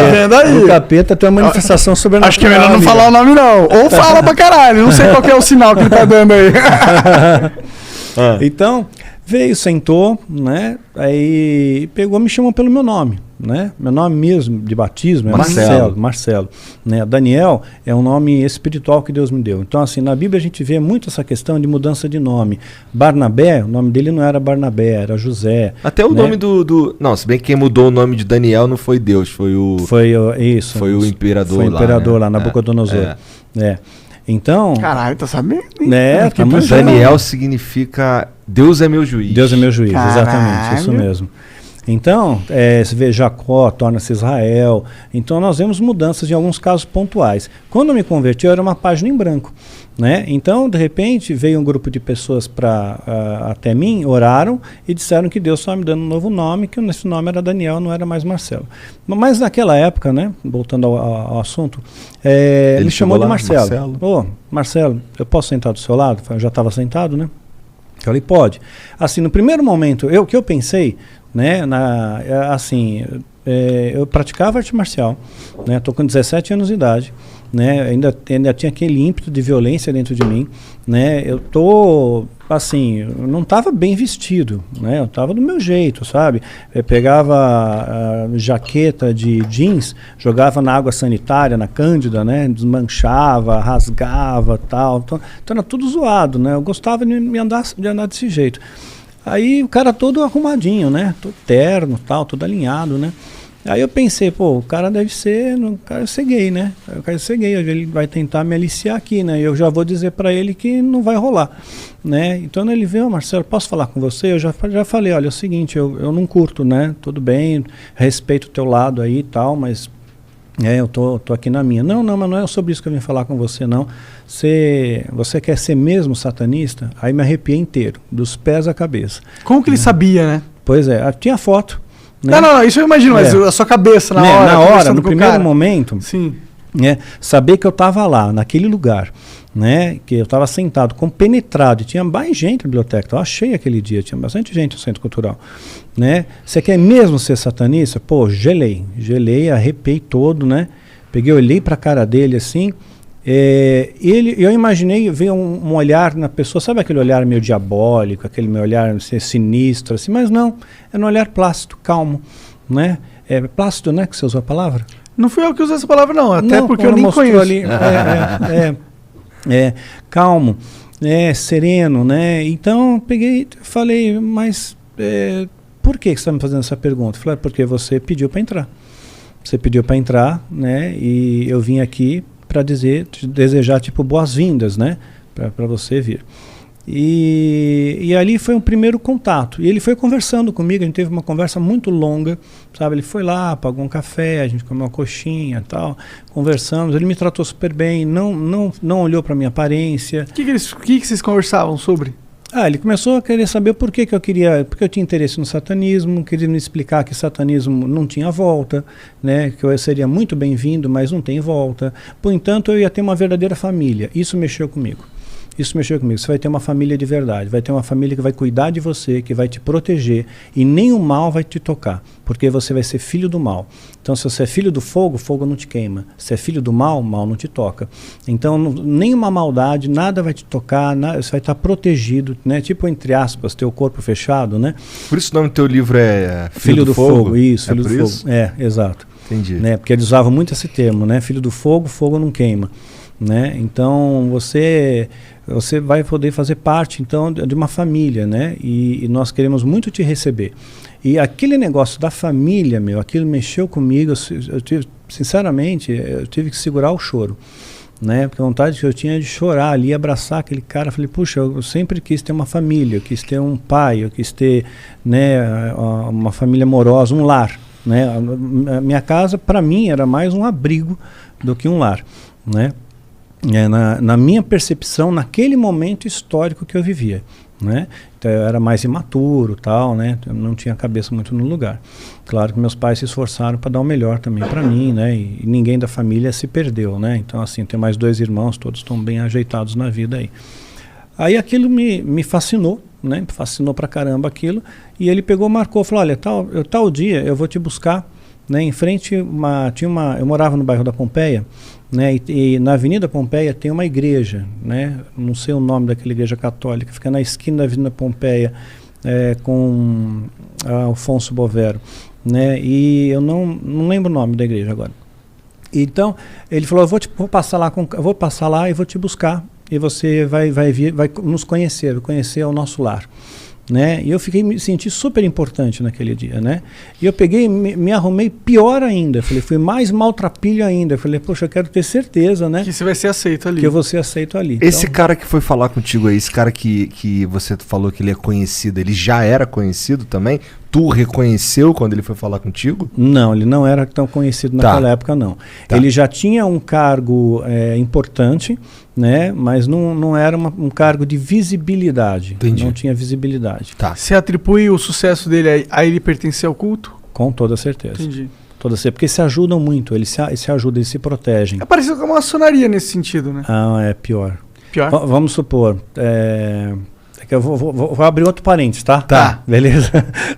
O capeta tem uma manifestação sobrenatural. Acho que é melhor não falar o nome, não. Ou fala pra caralho. Não sei qual que é o sinal que ele tá dando aí. Então, Veio, sentou, né? Aí pegou, me chamou pelo meu nome, né? Meu nome mesmo de batismo é Marcelo, né? Daniel é um nome espiritual que Deus me deu. Então, assim, na Bíblia a gente vê muito essa questão de mudança de nome. Barnabé, o nome dele não era Barnabé, era José. Até o nome do... Não, se bem que quem mudou o nome de Daniel não foi Deus, foi o... Foi o imperador lá. Foi o imperador lá, Nabucodonosor. Então... Caralho, tá sabendo? Daniel significa Deus é meu juiz. Deus é meu juiz, exatamente, isso mesmo. Então, você vê Jacó, torna-se Israel. Então, nós vemos mudanças em alguns casos pontuais. Quando eu me converti, eu era uma página em branco, né? Então, de repente, veio um grupo de pessoas até mim, oraram e disseram que Deus estava me dando um novo nome, que esse nome era Daniel, não era mais Marcelo. Mas naquela época, né, voltando ao assunto, ele me chamou de Marcelo. Marcelo, eu posso sentar do seu lado? Eu já estava sentado, né? Eu falei, pode. Assim, no primeiro momento, o que eu pensei, né, eu praticava arte marcial, né, estou com 17 anos de idade, né, ainda tinha aquele ímpeto de violência dentro de mim, né, eu não estava bem vestido, né, eu estava do meu jeito, sabe, eu pegava a jaqueta de jeans, jogava na água sanitária, na Cândida, né, desmanchava, rasgava, tal, então era tudo zoado, né, eu gostava de andar desse jeito. Aí o cara todo arrumadinho, né? Todo terno, tal, todo alinhado, né? Aí eu pensei, o cara deve ser gay, né? O cara ser gay, ele vai tentar me aliciar aqui, né? Eu já vou dizer pra ele que não vai rolar, né? Então ele veio, Marcelo, posso falar com você? Eu já falei, olha, é o seguinte, eu não curto, né? Tudo bem, respeito o teu lado aí e tal, mas eu tô aqui na minha. Não, mas não é sobre isso que eu vim falar com você, não. Você quer ser mesmo satanista? Aí me arrepiei inteiro, dos pés à cabeça. Como que ele sabia, né? Pois é, tinha foto. Né? Não, isso eu imagino, mas a sua cabeça na hora. Na hora, no primeiro momento, sim. Saber que eu estava lá, naquele lugar, né, que eu estava sentado, compenetrado, e tinha mais gente na biblioteca, eu achei aquele dia, tinha bastante gente no Centro Cultural, né, você quer mesmo ser satanista? Gelei, arrepiei todo, né, olhei para a cara dele assim, eu imaginei ver um olhar na pessoa, sabe aquele olhar meio diabólico, aquele meu olhar assim, sinistro, assim, mas não, era um olhar plácido, calmo, né, plácido, né, que você usou a palavra? Não fui eu que usei essa palavra, não, até porque eu nem conheço. Ali, calmo, sereno, né? Então peguei, falei, mas por que você está me fazendo essa pergunta? Falei, porque você pediu para entrar. Você pediu para entrar, né? E eu vim aqui para desejar tipo boas-vindas, né? Para você vir. E ali foi um primeiro contato. E ele foi conversando comigo, a gente teve uma conversa muito longa, sabe? Ele foi lá, pagou um café, a gente comeu uma coxinha e tal, conversamos, ele me tratou super bem, não olhou para minha aparência. O que vocês conversavam sobre? Ele começou a querer saber porque eu tinha interesse no satanismo, queria me explicar que satanismo não tinha volta, né? Que eu seria muito bem-vindo, mas não tem volta. Por entanto, eu ia ter uma verdadeira família. Isso mexeu comigo. Você vai ter uma família de verdade, vai ter uma família que vai cuidar de você, que vai te proteger e nem o mal vai te tocar, porque você vai ser filho do mal. Então, se você é filho do fogo, fogo não te queima. Se é filho do mal, mal não te toca. Então, nenhuma maldade, nada vai te tocar, você vai estar protegido, né? Tipo, entre aspas, teu corpo fechado, né? Por isso o nome do teu livro é Filho do Fogo. Isso, Filho do Fogo. Exato. Entendi. Né? Porque eles usavam muito esse termo, né? Filho do fogo, fogo não queima. Né? Então você vai poder fazer parte então de uma família, né? E nós queremos muito te receber. E aquele negócio da família, aquilo mexeu comigo. Sinceramente, eu tive que segurar o choro, né? Porque a vontade que eu tinha de chorar ali, abraçar aquele cara. Falei, puxa, eu sempre quis ter uma família, eu quis ter um pai, eu quis ter, né, uma família amorosa, um lar, né? A minha casa, para mim, era mais um abrigo do que um lar, né? Na minha percepção, naquele momento histórico que eu vivia, né? Então eu era mais imaturo, tal, né? Eu não tinha a cabeça muito no lugar. Claro que meus pais se esforçaram para dar o melhor também para mim, né? E ninguém da família se perdeu, né? Então assim, tem mais 2 irmãos, todos estão bem ajeitados na vida aí. Aí aquilo me fascinou, né? Me fascinou pra caramba aquilo. E ele pegou, marcou, falou, olha, tal dia eu vou te buscar, né? Em frente, eu morava no bairro da Pompeia, né, e na Avenida Pompeia tem uma igreja, né, não sei o nome daquela igreja católica, fica na esquina da Avenida Pompeia, com Alfonso Bovero, né? E eu não lembro o nome da igreja agora. Então ele falou: vou passar lá e vou te buscar e você vai nos conhecer o nosso lar. Né? E eu me senti super importante naquele dia, né? E eu peguei, me arrumei pior ainda. Fui mais maltrapilho ainda. Falei, poxa, eu quero ter certeza, né? Que você vai ser aceito ali. Que eu vou ser aceito ali. Esse cara que foi falar contigo aí, esse cara que você falou que ele é conhecido, ele já era conhecido também? Tu reconheceu quando ele foi falar contigo? Não, ele não era tão conhecido naquela época, não. Tá. Ele já tinha um cargo importante, né? Mas não era um cargo de visibilidade. Entendi. Não tinha visibilidade. Tá. Você atribui o sucesso dele a ele pertencer ao culto? Com toda certeza. Entendi. Porque se ajudam muito, eles se ajudam, eles se protegem. É parecido com a maçonaria nesse sentido, né? É pior. Pior? Vamos supor... eu vou abrir outro parênteses, tá? Tá. Beleza?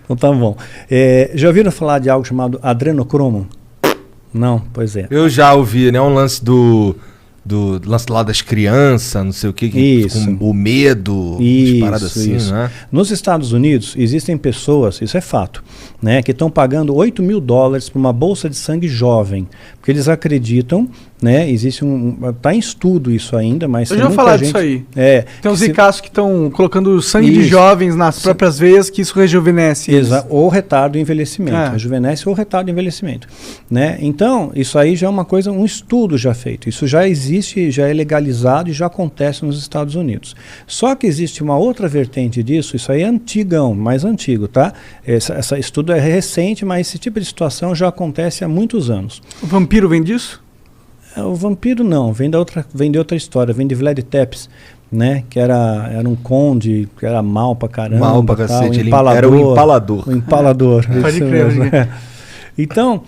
Então tá bom. Já ouviram falar de algo chamado adrenocromo? Não? Pois é. Eu já ouvi, né? Um lance do lance lá das crianças, não sei o que, Isso. com o medo, Isso, paradas assim, isso. né? Nos Estados Unidos, existem pessoas, isso é fato, né, que estão pagando $8.000 por uma bolsa de sangue jovem, porque eles acreditam, né, existe tá em estudo isso ainda, mas... Eu já vou falar disso aí. Tem uns ricaços que estão colocando sangue de jovens nas próprias veias, que isso rejuvenesce. Ou retarda o envelhecimento. Rejuvenesce ou retarda o envelhecimento. Né? Então, isso aí já é uma coisa, um estudo já feito. Isso já existe, já é legalizado e já acontece nos Estados Unidos. Só que existe uma outra vertente disso, isso aí é antigão, mais antigo, tá? Esse estudo é recente, mas esse tipo de situação já acontece há muitos anos. O vampiro vem disso? O vampiro não, vem de outra história, vem de Vlad Tepes, né? Que era um conde, que era mal pra caramba. Mal pra cacete, ele era o empalador. O empalador. Pode crer. Então,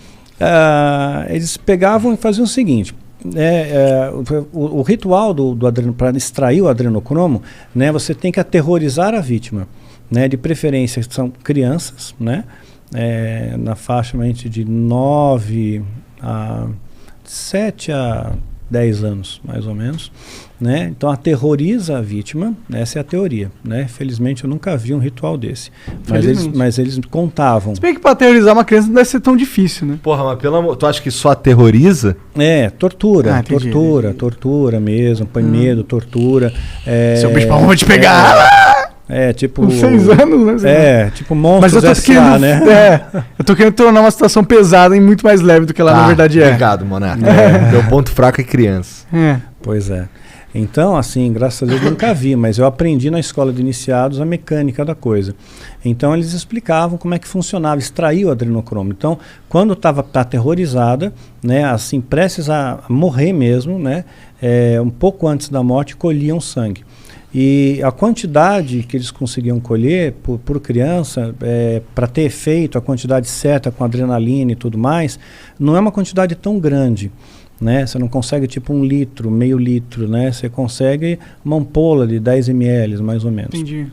eles pegavam e faziam o seguinte, o ritual para extrair o adrenocromo, né? Você tem que aterrorizar a vítima, né? De preferência são crianças, né? Na faixa de 7 a 10 anos, mais ou menos, né? Então aterroriza a vítima, essa é a teoria, né? Felizmente eu nunca vi um ritual desse, mas eles contavam. Se bem que para aterrorizar uma criança não deve ser tão difícil, né? Porra, mas pelo amor, tu acha que só aterroriza? Tortura mesmo, põe medo, tortura. Seu bicho vai te pegar! Tipo... Com 6 anos, né? Tipo monstros. Mas eu tô querendo, né? Eu tô querendo tornar uma situação pesada e muito mais leve do que ela na verdade é. Obrigado, Monarca. Meu ponto fraco é criança. Pois é. Então, assim, graças a Deus eu nunca vi, mas eu aprendi na escola de iniciados a mecânica da coisa. Então eles explicavam como é que funcionava, extrair o adrenocromo. Então, quando estava aterrorizada, né, assim, prestes a morrer mesmo, né, um pouco antes da morte, colhiam sangue. E a quantidade que eles conseguiam colher por criança, para ter efeito, a quantidade certa com adrenalina e tudo mais, não é uma quantidade tão grande. Né? Você não consegue tipo 1 litro, meio litro, né? Você consegue uma ampola de 10 ml, mais ou menos. Entendi.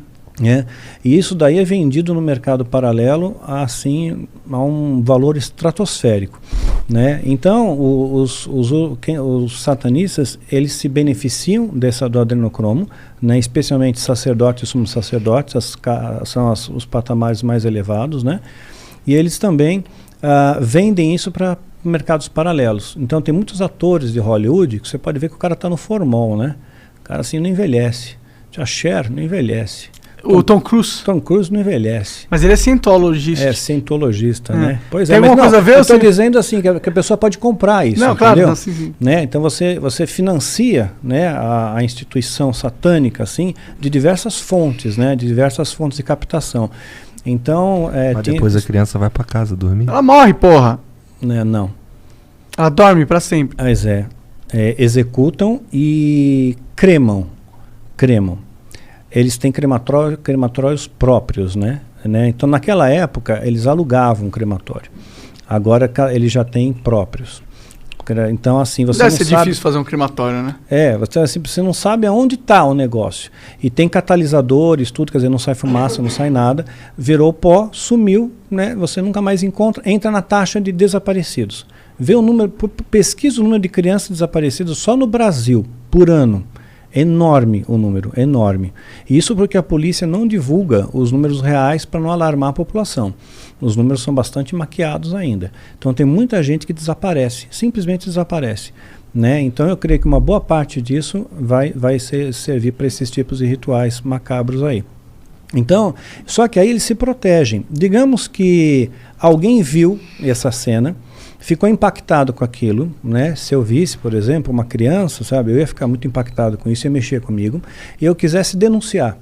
E isso daí é vendido no mercado paralelo assim, a um valor estratosférico. Né? Então, os satanistas, eles se beneficiam do adrenocromo, né? Especialmente sacerdotes e sumos sacerdotes, são os patamares mais elevados, né? E eles também vendem isso para mercados paralelos. Então tem muitos atores de Hollywood que você pode ver que o cara está no formol, né? O cara assim não envelhece. A Cher não envelhece. O Tom Cruise? Tom Cruise não envelhece. Mas ele é cientologista. cientologista, né? Pois tem alguma coisa a ver? Eu estou dizendo assim, que a pessoa pode comprar isso, não, entendeu? Claro, não, sim. Né? Então você financia, né, a instituição satânica assim, de diversas fontes, né? De diversas fontes de captação. Então... Mas depois a criança vai para casa dormir? Ela morre, porra! Não. Ela dorme para sempre. Mas executam e cremam. Eles têm crematórios próprios, né? Então, naquela época, eles alugavam um crematório. Agora, eles já têm próprios. Então, assim, você Deve não ser sabe... difícil fazer um crematório, né? Você não sabe aonde está o negócio. E tem catalisadores, tudo, quer dizer, não sai fumaça, não sai nada. Virou pó, sumiu, né? Você nunca mais encontra, entra na taxa de desaparecidos. Vê o número, pesquisa o número de crianças desaparecidas só no Brasil, por ano. Enorme o número, enorme. Isso porque a polícia não divulga os números reais para não alarmar a população. Os números são bastante maquiados ainda. Então tem muita gente que desaparece, simplesmente desaparece. Né? Então eu creio que uma boa parte disso vai servir para esses tipos de rituais macabros aí. Então, só que aí eles se protegem. Digamos que alguém viu essa cena, ficou impactado com aquilo, né? Se eu visse, por exemplo, uma criança, sabe, eu ia ficar muito impactado com isso, ia mexer comigo, e eu quisesse denunciar,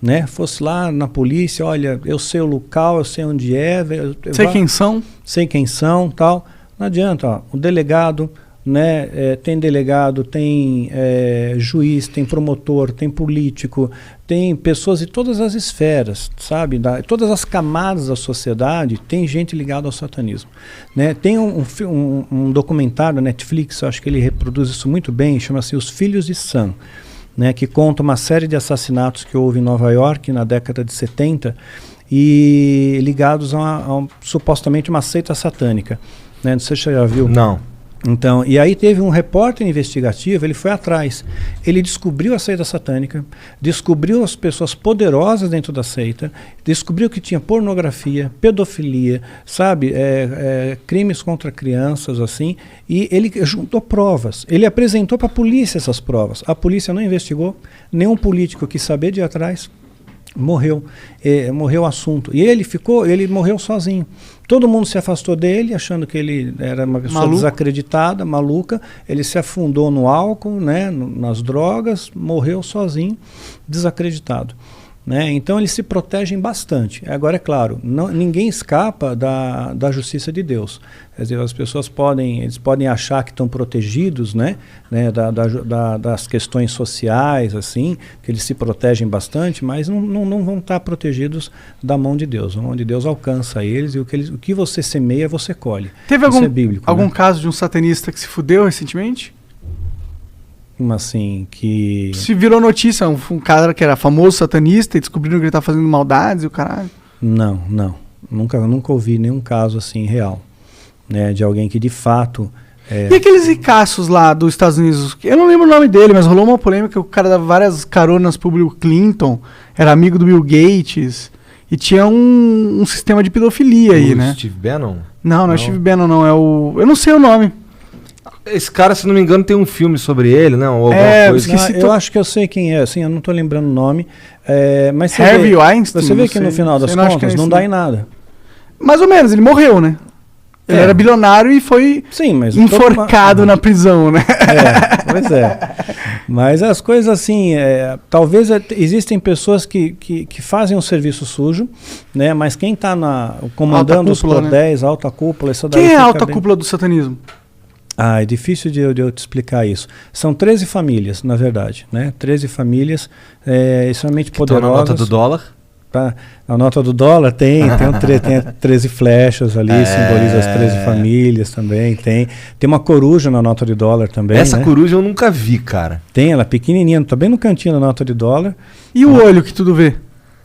né? Fosse lá na polícia, olha, eu sei o local, eu sei onde é, sei quem são, tal. Não adianta, ó, o delegado, né, tem delegado, tem juiz, tem promotor, tem político, tem pessoas de todas as esferas, sabe? Todas as camadas da sociedade, tem gente ligada ao satanismo. Né? Tem um documentário na Netflix, acho que ele reproduz isso muito bem, chama-se Os Filhos de Sam, né, que conta uma série de assassinatos que houve em Nova York na década de 70 e ligados a supostamente uma seita satânica. Né? Não sei se você já viu. Não. Então, e aí teve um repórter investigativo, ele foi atrás, ele descobriu a seita satânica, descobriu as pessoas poderosas dentro da seita, descobriu que tinha pornografia, pedofilia, sabe, crimes contra crianças, assim, e ele juntou provas, ele apresentou para a polícia essas provas, a polícia não investigou, nenhum político quis saber de ir atrás, morreu o assunto, e ele morreu sozinho. Todo mundo se afastou dele, achando que ele era uma pessoa desacreditada, maluca. Ele se afundou no álcool, né, nas drogas, morreu sozinho, desacreditado. Né? Então eles se protegem bastante. Agora, é claro, ninguém escapa da justiça de Deus. Quer dizer, as pessoas eles podem achar que estão protegidos, né, das questões sociais, assim, que eles se protegem bastante, mas não vão estar protegidos da mão de Deus. A mão de Deus alcança eles e o que você semeia, você colhe. Teve isso é bíblico, algum caso de um satanista que se fudeu recentemente? Como assim, que... Se virou notícia, um cara que era famoso satanista e descobriram que ele tá fazendo maldades e o caralho. Não. Nunca ouvi nenhum caso assim real, né, de alguém que de fato... E aqueles ricaços lá dos Estados Unidos, eu não lembro o nome dele, mas rolou uma polêmica, o cara dava várias caronas pro Bill Clinton, era amigo do Bill Gates, e tinha um sistema de pedofilia aí, né? Steve Bannon? Não é Steve Bannon, não, eu não sei o nome. Esse cara, se não me engano, tem um filme sobre ele, não? Ou coisa. Eu acho que eu sei quem é, assim, eu não estou lembrando o nome. Mas Harvey Weinstein? Você vê que no final das contas não dá em nada. Mais ou menos, ele morreu, né? Ele era bilionário e foi enforcado na prisão, né? Pois é. Mas as coisas assim, talvez existem pessoas que fazem um serviço sujo, né? Mas quem está comandando os cordéis, né? Alta cúpula, isso daí. Quem é a alta cúpula do satanismo? É difícil de eu te explicar isso. São 13 famílias, na verdade, né? 13 famílias extremamente poderosas. Estão na nota do dólar? Tá. A nota do dólar tem 13 flechas ali, simboliza as 13 famílias também. Tem uma coruja na nota de dólar também. Essa coruja eu nunca vi, cara. Tem, ela é pequenininha, tá bem no cantinho da nota de dólar. E o olho que tudo vê?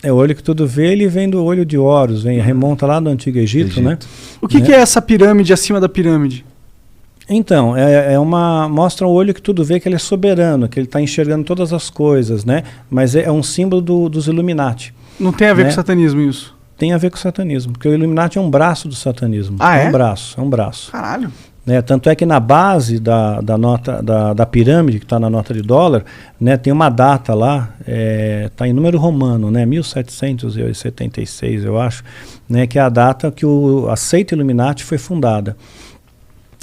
O olho que tudo vê, ele vem do olho de Horus, remonta lá do Antigo Egito, né? O que é essa pirâmide acima da pirâmide? Então, mostra o olho que tudo vê, que ele é soberano, que ele está enxergando todas as coisas, né? Mas é um símbolo dos Illuminati. Não tem a ver com o satanismo isso? Tem a ver com o satanismo, porque o Illuminati é um braço do satanismo. É um braço. Caralho. Tanto é que na base da nota da pirâmide, que está na nota de dólar, né, tem uma data lá, está em número romano, né, 1776, eu acho, né, que é a data que a seita Illuminati foi fundada.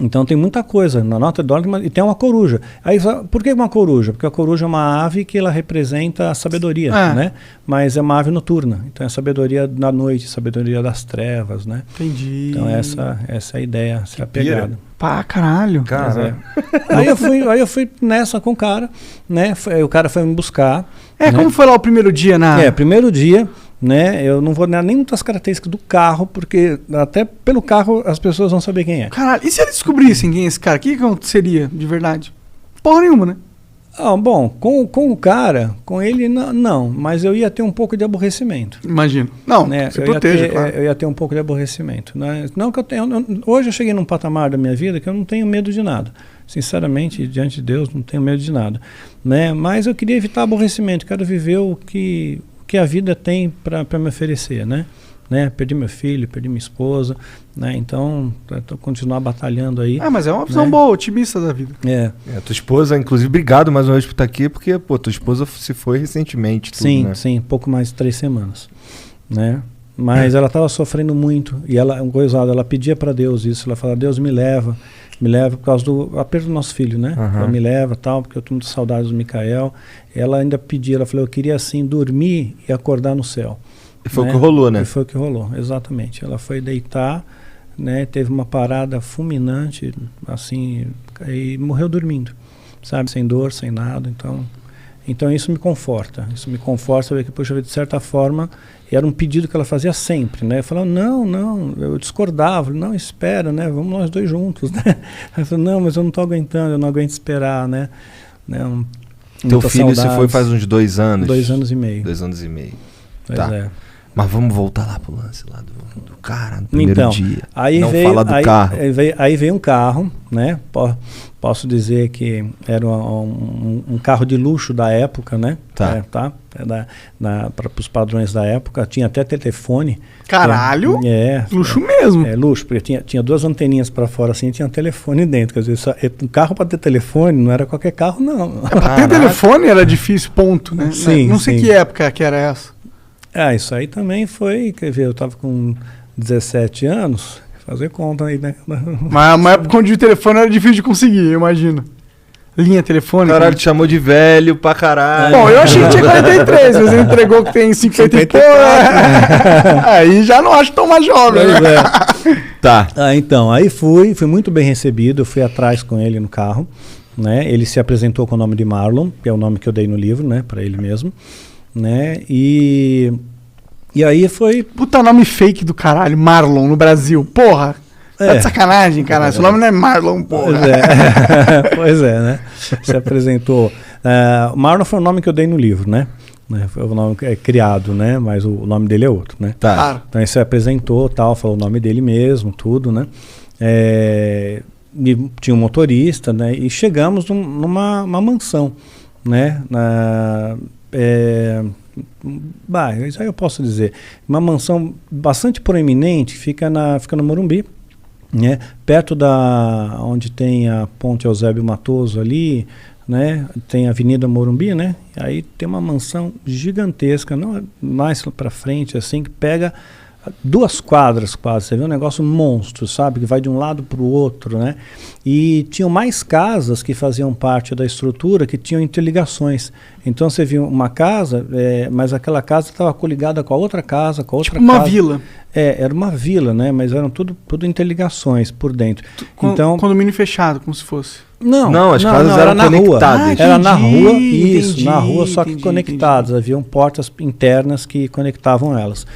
Então tem muita coisa na nota de dólar e tem uma coruja. Aí, por que uma coruja? Porque a coruja é uma ave que ela representa a sabedoria, né? Mas é uma ave noturna. Então é a sabedoria da noite, sabedoria das trevas, né? Entendi. Então essa é a ideia, essa é a pegada. Pá, caralho. Aí eu fui nessa com o cara, né? O cara foi me buscar. Né? Como foi lá o primeiro dia primeiro dia, né? Eu não vou dar nem muitas características do carro, porque até pelo carro as pessoas vão saber quem é. Caralho, e se eles descobrissem quem é esse cara? O que aconteceria de verdade? Porra nenhuma, né? Bom, com o cara, com ele não, mas eu ia ter um pouco de aborrecimento. Imagino. Não, Né? você proteja, claro. Eu ia ter um pouco de aborrecimento. Né? Não que eu tenha, hoje eu cheguei num patamar da minha vida que eu não tenho medo de nada. Sinceramente, diante de Deus, não tenho medo de nada. Né? Mas eu queria evitar aborrecimento, quero viver o que a vida tem para me oferecer, né? Perdi meu filho, perdi minha esposa, né? Então, continuar batalhando aí. Mas é uma visão boa, otimista da vida. Tua esposa, inclusive, obrigado mais uma vez por estar aqui, porque, tua esposa se foi recentemente. Tudo, sim, né? sim, pouco mais de 3 semanas, né? Mas ela estava sofrendo muito, e ela pedia para Deus isso, ela falava, Deus me leva por causa do aperto do nosso filho, né? Ela me leva tal, porque eu tenho muitas saudades do Micael. Ela ainda pedia, ela falou, eu queria assim, dormir e acordar no céu. E foi o que rolou, né? E foi o que rolou, exatamente. Ela foi deitar, né? Teve uma parada fulminante, assim, e morreu dormindo, sabe? Sem dor, sem nada. Então isso me conforta. Isso me conforta ver que, poxa, de certa forma, era um pedido que ela fazia sempre, né? Eu falava, não, eu discordava. Não, espera, né? Vamos nós dois juntos, né? Ela falou, não, mas eu não estou aguentando, eu não aguento esperar, né? Teu filho se foi faz uns 2 anos. 2 anos e meio. 2 anos e meio. Pois Tá. é. Mas vamos voltar lá pro lance lá do cara, no primeiro dia. Aí não veio, falar do carro. Aí veio um carro, né? Posso dizer que era um carro de luxo da época, né? Tá. Para os padrões da época. Tinha até telefone. Caralho! Luxo mesmo. Luxo, porque tinha 2 anteninhas para fora assim, e tinha um telefone dentro. Quer dizer, um carro para ter telefone não era qualquer carro, não. Pra ter telefone era difícil, ponto, né? Sim, não sei sim. que época que era essa. Isso aí também foi, quer ver, eu estava com 17 anos, fazer conta aí, né? Mas uma época onde o telefone era difícil de conseguir, eu imagino. Linha telefônica. Caralho, te chamou de velho pra caralho. Bom, eu achei que tinha 43, mas ele entregou que tem 50 e pouco. Aí já não acho tão mais jovem. Tá. Então, aí fui muito bem recebido, eu fui atrás com ele no carro, né? Ele se apresentou com o nome de Marlon, que é o nome que eu dei no livro, né? Para ele mesmo, né? E aí foi... Puta nome fake do caralho, Marlon, no Brasil. Porra, tá de sacanagem, caralho. Seu nome não é Marlon, porra. Pois é, né? Se apresentou. Marlon foi o nome que eu dei no livro, né? Foi o nome criado, né? Mas o nome dele é outro, né? Tá. Claro. Então ele se apresentou, tal, falou o nome dele mesmo, tudo, né? E tinha um motorista, né? E chegamos numa mansão, né? Isso aí eu posso dizer. Uma mansão bastante proeminente, fica no Morumbi, né? Perto da onde tem a Ponte Eusébio Matoso ali, né? Tem a Avenida Morumbi, né? Aí tem uma mansão gigantesca, não mais para frente, assim, que pega 2 quadras quase, você vê um negócio monstro, sabe, que vai de um lado para o outro, né? E tinham mais casas que faziam parte da estrutura, que tinham interligações. Então você viu uma casa, mas aquela casa estava coligada com a outra casa, com a outra tipo casa. Uma vila. Era uma vila, né? Mas eram tudo interligações por dentro. Então, condomínio fechado, como se fosse. Não, as casas eram na conectadas. Rua. Era na rua, isso, entendi, na rua, só que conectadas. Haviam portas internas que conectavam elas.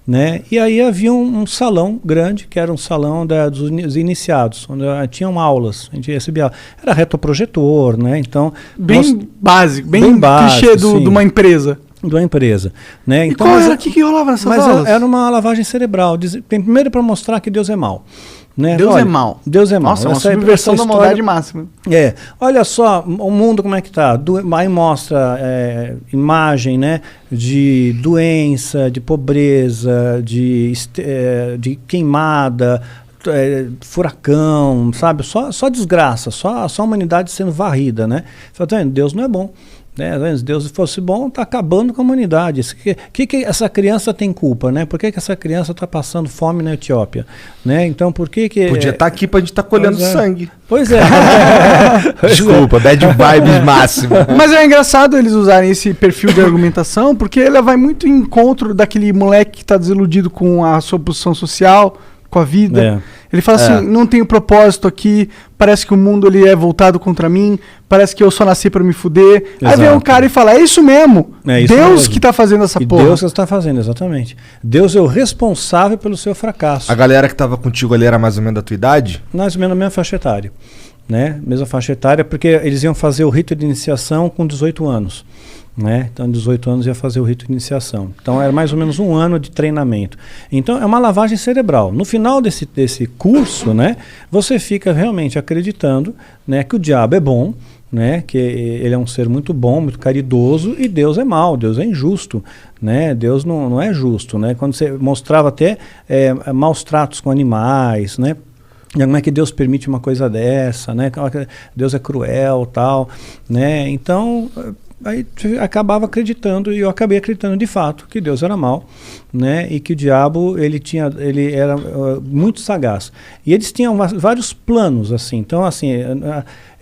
Né? E aí havia um salão grande, que era um salão dos iniciados, onde tinham aulas, a gente recebia, era retroprojetor, né? Então, bem básico, bem básico, clichê de uma empresa. De uma empresa, né? E então, qual era, o que rolava nessas aulas? Era uma lavagem cerebral, primeiro para mostrar que Deus é mau. Né? Deus é mau. Deus é mau. Nossa, uma subversão da maldade máxima. Olha só o mundo como é que está. Aí mostra imagem, né, de doença, de pobreza, de queimada, furacão, sabe? Só desgraça, só a humanidade sendo varrida, né? Deus não é bom. Se Deus fosse bom, está acabando com a humanidade. Que essa criança tem culpa, né? Por que essa criança está passando fome na Etiópia? Né? Então, por que... Podia estar aqui para a gente estar colhendo sangue. Pois é. Desculpa, bad vibes máximo. Mas é engraçado eles usarem esse perfil de argumentação, porque ele vai muito em encontro daquele moleque que está desiludido com a sua posição social, com a vida. Ele fala assim, não tenho propósito aqui, parece que o mundo ele é voltado contra mim, parece que eu só nasci pra me fuder. Exato. Aí vem um cara e fala, é isso mesmo, Deus mesmo. Que tá fazendo essa porra. Deus que está fazendo, exatamente. Deus é o responsável pelo seu fracasso. A galera que tava contigo ali era mais ou menos da tua idade? Mais ou menos a mesma faixa etária. né? Mesma faixa etária, porque eles iam fazer o rito de iniciação com 18 anos. Né? Então, 18 anos ia fazer o rito de iniciação. Então, era mais ou menos 1 ano de treinamento. Então, é uma lavagem cerebral. No final desse curso, né, você fica realmente acreditando, né, que o diabo é bom, né, que ele é um ser muito bom, muito caridoso, e Deus é mau, Deus é injusto, né, Deus não é justo, né, quando você mostrava até maus tratos com animais, né, como é que Deus permite uma coisa dessa, né, Deus é cruel, tal, né, então aí acabava acreditando, e eu acabei acreditando de fato que Deus era mau, né, e que o diabo ele era muito sagaz, e eles tinham vários planos assim. Então assim,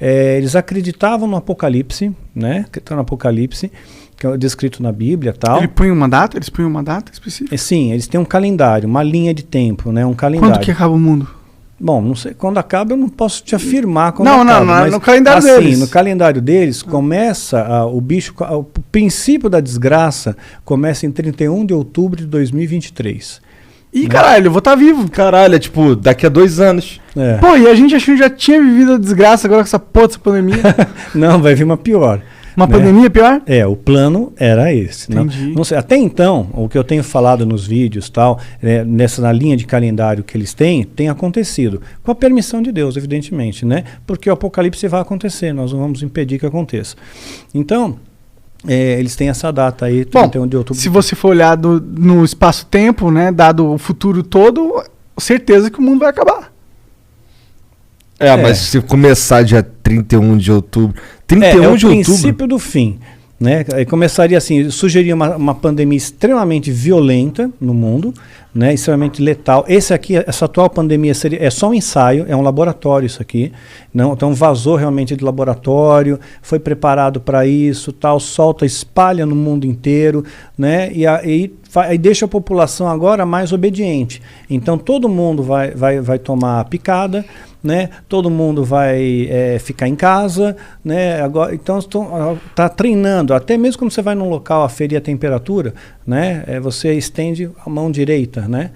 eles acreditavam no Apocalipse, né, acreditavam no Apocalipse que é descrito na Bíblia, tal. Eles punham uma data específica? Sim, eles têm um calendário, uma linha de tempo, né, um calendário. Quando que acaba o mundo? Bom, não sei, quando acaba eu não posso te afirmar quando acaba. Não, mas no calendário assim, deles. No calendário deles começa o princípio da desgraça começa em 31 de outubro de 2023. Ih, caralho, eu vou estar vivo. Caralho, é tipo, daqui a 2 anos. É. Pô, e a gente achou que já tinha vivido a desgraça agora com essa porra dessa pandemia. Não, vai vir uma pior. Uma pandemia pior? O plano era esse. Entendi. Não sei, até então, o que eu tenho falado nos vídeos, tal, na linha de calendário que eles têm, tem acontecido. Com a permissão de Deus, evidentemente, né? Porque o Apocalipse vai acontecer, nós não vamos impedir que aconteça. Então, eles têm essa data aí, 31 de outubro. Se você for olhar no espaço-tempo, né, dado o futuro todo, certeza que o mundo vai acabar. Mas se começar dia 31 de outubro... 31 de outubro? É o princípio do fim. Né? Aí começaria assim, sugeria uma pandemia extremamente violenta no mundo, né? Extremamente letal. Essa atual pandemia é só um ensaio, é um laboratório isso aqui. Não, então vazou realmente de laboratório, foi preparado para isso, tal, solta, espalha no mundo inteiro, né? E aí deixa a população agora mais obediente. Então todo mundo vai tomar a picada, né? Todo mundo vai ficar em casa, né? Agora, então está treinando, até mesmo quando você vai num local aferir a temperatura, né? Você estende a mão direita, né?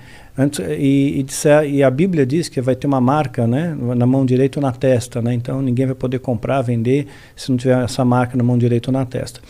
E a Bíblia diz que vai ter uma marca, né? Na mão direita ou na testa, né? Então ninguém vai poder comprar, vender se não tiver essa marca na mão direita ou na testa.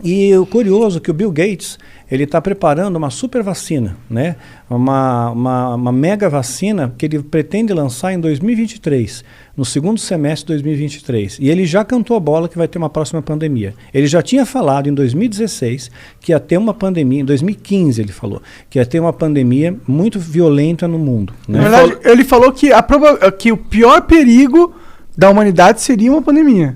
E o curioso é que o Bill Gates ele está preparando uma super vacina, né? Uma mega vacina que ele pretende lançar em 2023, no segundo semestre de 2023. E ele já cantou a bola que vai ter uma próxima pandemia. Ele já tinha falado em 2016 que ia ter uma pandemia, em 2015 ele falou, que ia ter uma pandemia muito violenta no mundo. Né? Na verdade, ele falou que o pior perigo da humanidade seria uma pandemia.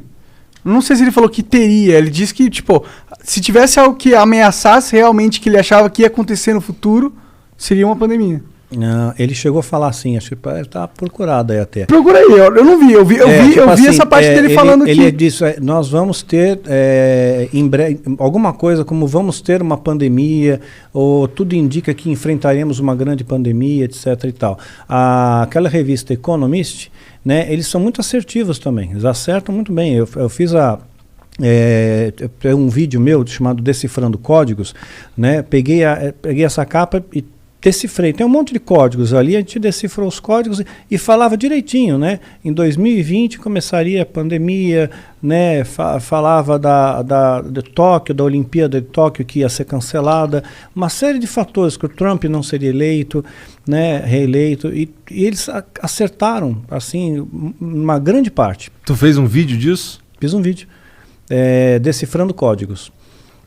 Não sei se ele falou que teria, ele disse que, tipo, se tivesse algo que ameaçasse realmente que ele achava que ia acontecer no futuro, seria uma pandemia. Não, ele chegou a falar assim, acho que está procurado aí até. Procura aí, eu não vi, eu vi assim, essa parte dele falando ele disse, nós vamos ter em breve, alguma coisa como vamos ter uma pandemia, ou tudo indica que enfrentaremos uma grande pandemia, etc. e tal. Aquela revista Economist, né, eles são muito assertivos também, eles acertam muito bem. Eu fiz um vídeo meu chamado Decifrando Códigos, né, peguei essa capa e decifrei. Tem um monte de códigos ali, a gente decifrou os códigos e falava direitinho, né? Em 2020 começaria a pandemia, né? Falava de Tóquio, da Olimpíada de Tóquio que ia ser cancelada, uma série de fatores, que o Trump não seria eleito, né? Reeleito, e eles acertaram, assim, uma grande parte. Tu fez um vídeo disso? Fiz um vídeo, decifrando códigos.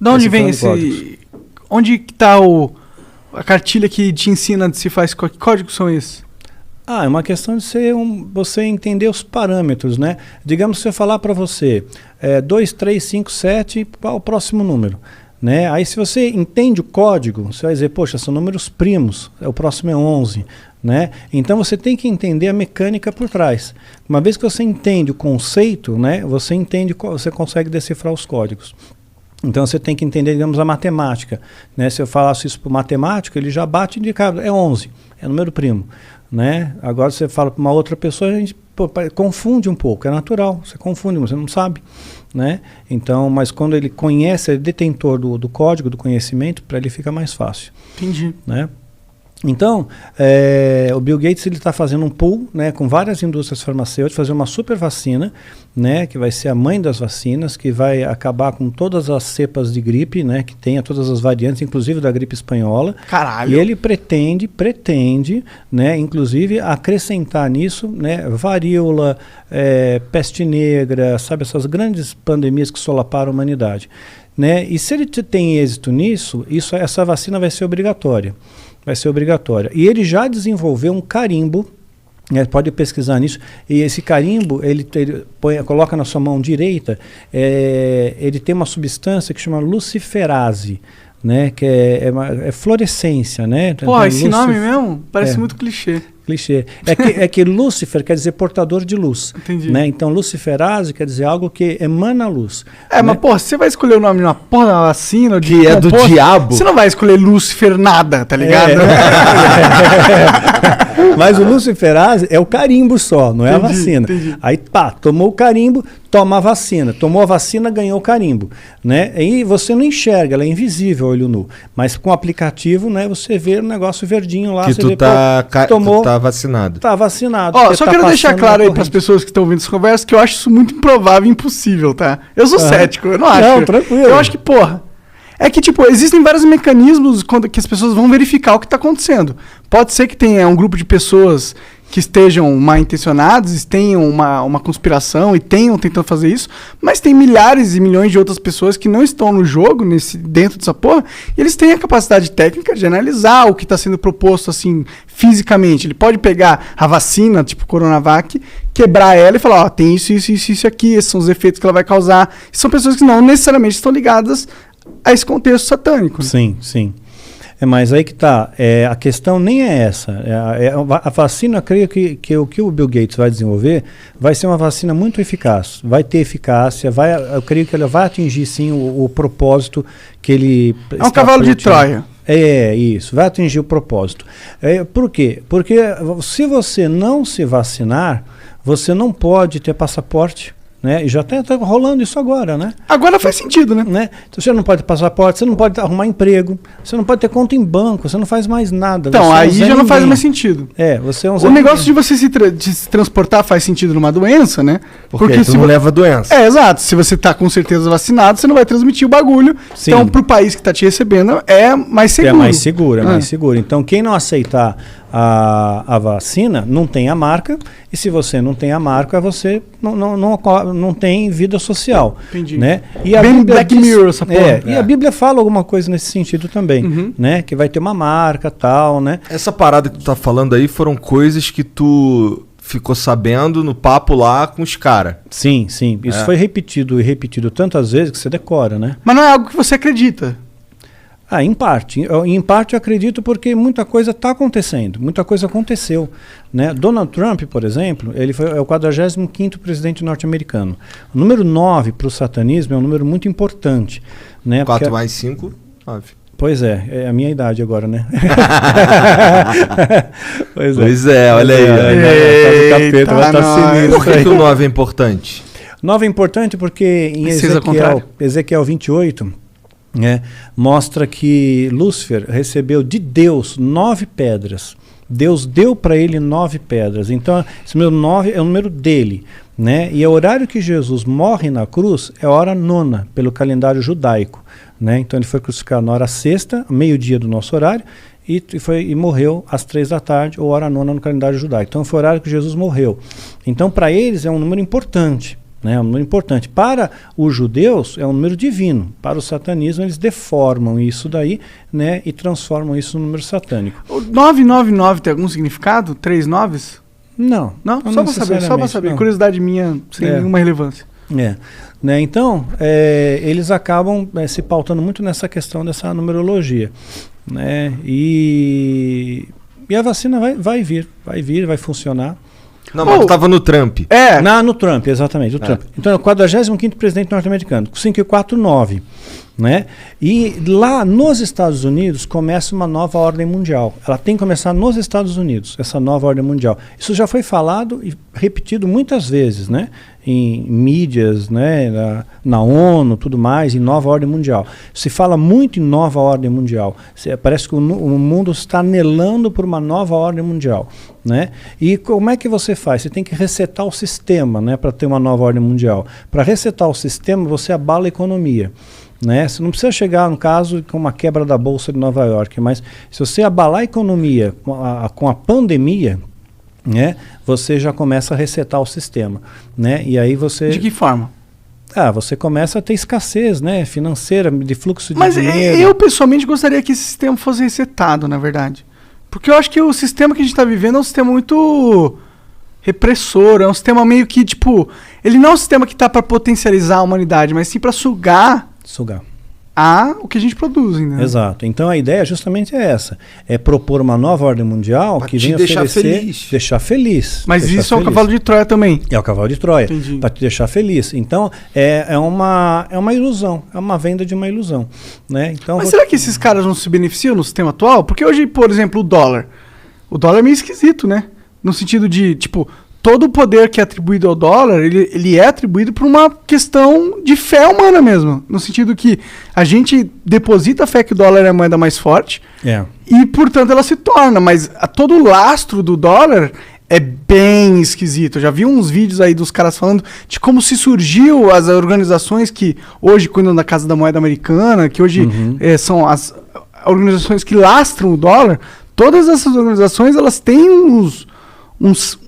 De onde vem esse... Códigos. Onde que está a cartilha que te ensina se faz que códigos são esses? É uma questão de você entender os parâmetros, né? Digamos, se eu falar para você 2, 3, 5, 7, qual o próximo número? Né? Aí se você entende o código, você vai dizer, poxa, são números primos, o próximo é 11. Né? Então você tem que entender a mecânica por trás. Uma vez que você entende o conceito, né, você consegue decifrar os códigos. Então você tem que entender, digamos, a matemática. Né? Se eu falasse isso para o matemático, ele já bate de cara, é 11, é número primo. Né? Agora você fala para uma outra pessoa, a gente confunde um pouco, é natural, você confunde, você não sabe. Né? Então, mas quando ele conhece, é detentor do código, do conhecimento, para ele fica mais fácil. Entendi. Né? Então, o Bill Gates está fazendo um pool, né, com várias indústrias farmacêuticas, fazer uma super vacina, né, que vai ser a mãe das vacinas, que vai acabar com todas as cepas de gripe, né, que tenha todas as variantes, inclusive da gripe espanhola. Caralho. E ele pretende, né, inclusive acrescentar nisso, né, varíola, peste negra, sabe, essas grandes pandemias que solaparam a humanidade, né? E se ele tem êxito nisso, essa vacina vai ser obrigatória. Vai ser obrigatória. E ele já desenvolveu um carimbo, né, pode pesquisar nisso, e esse carimbo, ele coloca na sua mão direita, ele tem uma substância que chama luciferase, né, que é fluorescência, né? Pô, esse nome mesmo parece muito clichê. Clichê. É que Lúcifer quer dizer portador de luz. Entendi. Né? Então, luciferase quer dizer algo que emana luz. Mas, porra, você vai escolher o nome de uma porra da vacina que é do diabo. Você não vai escolher Lúcifer nada, tá ligado? Mas o luciferase é o carimbo só, não é a vacina. Entendi. Aí, tomou o carimbo, toma a vacina. Tomou a vacina, ganhou o carimbo. Né? E você não enxerga, ela é invisível a olho nu. Mas com o aplicativo, né, você vê o negócio verdinho lá. Que você tu vê, tomou. Tá vacinado. Tá vacinado. Só quero deixar claro aí pras pessoas que estão ouvindo essa conversa que eu acho isso muito improvável e impossível, tá? Eu sou cético, eu não acho. Não, tranquilo. Eu acho que, porra, é que, tipo, existem vários mecanismos que as pessoas vão verificar o que tá acontecendo. Pode ser que tenha um grupo de pessoas que estejam mal intencionados, tenham uma conspiração e tenham tentando fazer isso, mas tem milhares e milhões de outras pessoas que não estão no jogo, dentro dessa porra, e eles têm a capacidade técnica de analisar o que está sendo proposto, assim, fisicamente. Ele pode pegar a vacina, tipo Coronavac, quebrar ela e falar, tem isso aqui, esses são os efeitos que ela vai causar. E são pessoas que não necessariamente estão ligadas a esse contexto satânico. Sim, sim. Mas aí que tá, a questão nem é essa. A vacina, eu creio que o que o Bill Gates vai desenvolver vai ser uma vacina muito eficaz. Vai ter eficácia, eu creio que ela vai atingir sim o propósito que ele... É um cavalo de Troia. Isso, vai atingir o propósito. Por quê? Porque se você não se vacinar, você não pode ter passaporte. Né? E já está rolando isso agora, né? Agora faz sentido, né? Então, você não pode ter passaporte, você não pode arrumar emprego, você não pode ter conta em banco, você não faz mais nada. Então, aí já não faz mais sentido. Você é um O negócio de você se transportar faz sentido numa doença, né? Porque se não leva doença. Exato. Se você tá com certeza vacinado, você não vai transmitir o bagulho. Sim. Então, pro país que tá te recebendo, é mais seguro. É mais seguro. Então, quem não aceitar a vacina não tem a marca, e se você não tem a marca, você não tem vida social. Entendi. Né? E a Bem Bíblia Black Mirror essa porra. E a Bíblia fala alguma coisa nesse sentido também, né? Que vai ter uma marca, tal, né? Essa parada que tu tá falando aí foram coisas que tu ficou sabendo no papo lá com os caras. Sim. Isso foi repetido e repetido tantas vezes que você decora, né? Mas não é algo que você acredita. Em parte. Em parte eu acredito porque muita coisa está acontecendo, muita coisa aconteceu. Né? Donald Trump, por exemplo, ele é o 45º presidente norte-americano. O número 9 para o satanismo é um número muito importante. Né? 4 mais 5, 9. Pois é a minha idade agora, né? Pois é, olha aí. Tá do capeta, vai estar sinistro. Por que o 9 é importante? 9 é importante porque em Ezequiel 28... mostra que Lúcifer recebeu de Deus 9 pedras. Deus deu para ele 9 pedras. Então, esse número 9 é o número dele. Né? E o horário que Jesus morre na cruz é a hora 9, pelo calendário judaico. Né? Então, ele foi crucificado na hora 6ª, meio-dia do nosso horário, e morreu às 3 da tarde, ou hora 9 no calendário judaico. Então, foi o horário que Jesus morreu. Então, para eles é um número importante. É um número importante. Para os judeus é um número divino. Para o satanismo eles deformam isso daí, né, e transformam isso no número satânico. O 999 tem algum significado? 3 noves? Não. Só para saber. Não. Curiosidade minha, sem nenhuma relevância. Né, então, eles acabam se pautando muito nessa questão dessa numerologia. Né, e a vacina vai vir, vai funcionar. Não, mas tu tava no Trump. No Trump, exatamente, o Trump. Então é o 45º presidente norte-americano, 5 e 4, 9. né? E lá nos Estados Unidos começa uma nova ordem mundial. Ela tem que começar nos Estados Unidos, essa nova ordem mundial. Isso já foi falado e repetido muitas vezes, né? Em mídias, né? Na ONU, tudo mais, em nova ordem mundial. Se fala muito em nova ordem mundial. Parece que o mundo está anelando por uma nova ordem mundial, né? E como é que você faz? Você tem que resetar o sistema, né? Para ter uma nova ordem mundial. Para resetar o sistema, você abala a economia. Né? Você não precisa chegar, no caso, com uma quebra da Bolsa de Nova York, mas se você abalar a economia com a pandemia, né, você já começa a resetar o sistema. Né? E aí você... De que forma? Você começa a ter escassez, né, financeira, de fluxo de Mas dinheiro. Eu, pessoalmente, gostaria que esse sistema fosse resetado, na verdade. Porque eu acho que o sistema que a gente está vivendo é um sistema muito repressor, é um sistema meio que, tipo... Ele não é um sistema que está para potencializar a humanidade, mas sim para sugar o que a gente produz, né? Exato. Então a ideia justamente é essa. É propor uma nova ordem mundial que venha deixar feliz. Mas deixar isso feliz. É o cavalo de Troia também. É o cavalo de Troia. Para te deixar feliz. Então é uma ilusão. É uma venda de uma ilusão. Né? Então, mas será que esses caras não se beneficiam no sistema atual? Porque hoje, por exemplo, o dólar é meio esquisito, né? No sentido de, tipo... Todo o poder que é atribuído ao dólar, ele é atribuído por uma questão de fé humana mesmo. No sentido que a gente deposita a fé que o dólar é a moeda mais forte e, portanto, ela se torna. Mas todo o lastro do dólar é bem esquisito. Eu já vi uns vídeos aí dos caras falando de como se surgiu as organizações que hoje cuidam da Casa da Moeda Americana, que hoje são as organizações que lastram o dólar. Todas essas organizações, elas têm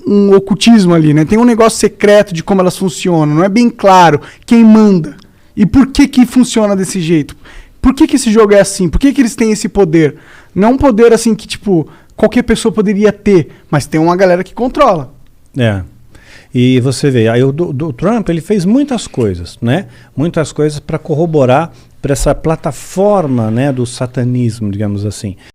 um ocultismo ali, né? Tem um negócio secreto de como elas funcionam. Não é bem claro quem manda e por que funciona desse jeito. Por que esse jogo é assim? Por que eles têm esse poder? Não um poder assim que, tipo, qualquer pessoa poderia ter, mas tem uma galera que controla. E você vê, aí o Trump, ele fez muitas coisas, né? Muitas coisas para corroborar para essa plataforma, né, do satanismo, digamos assim.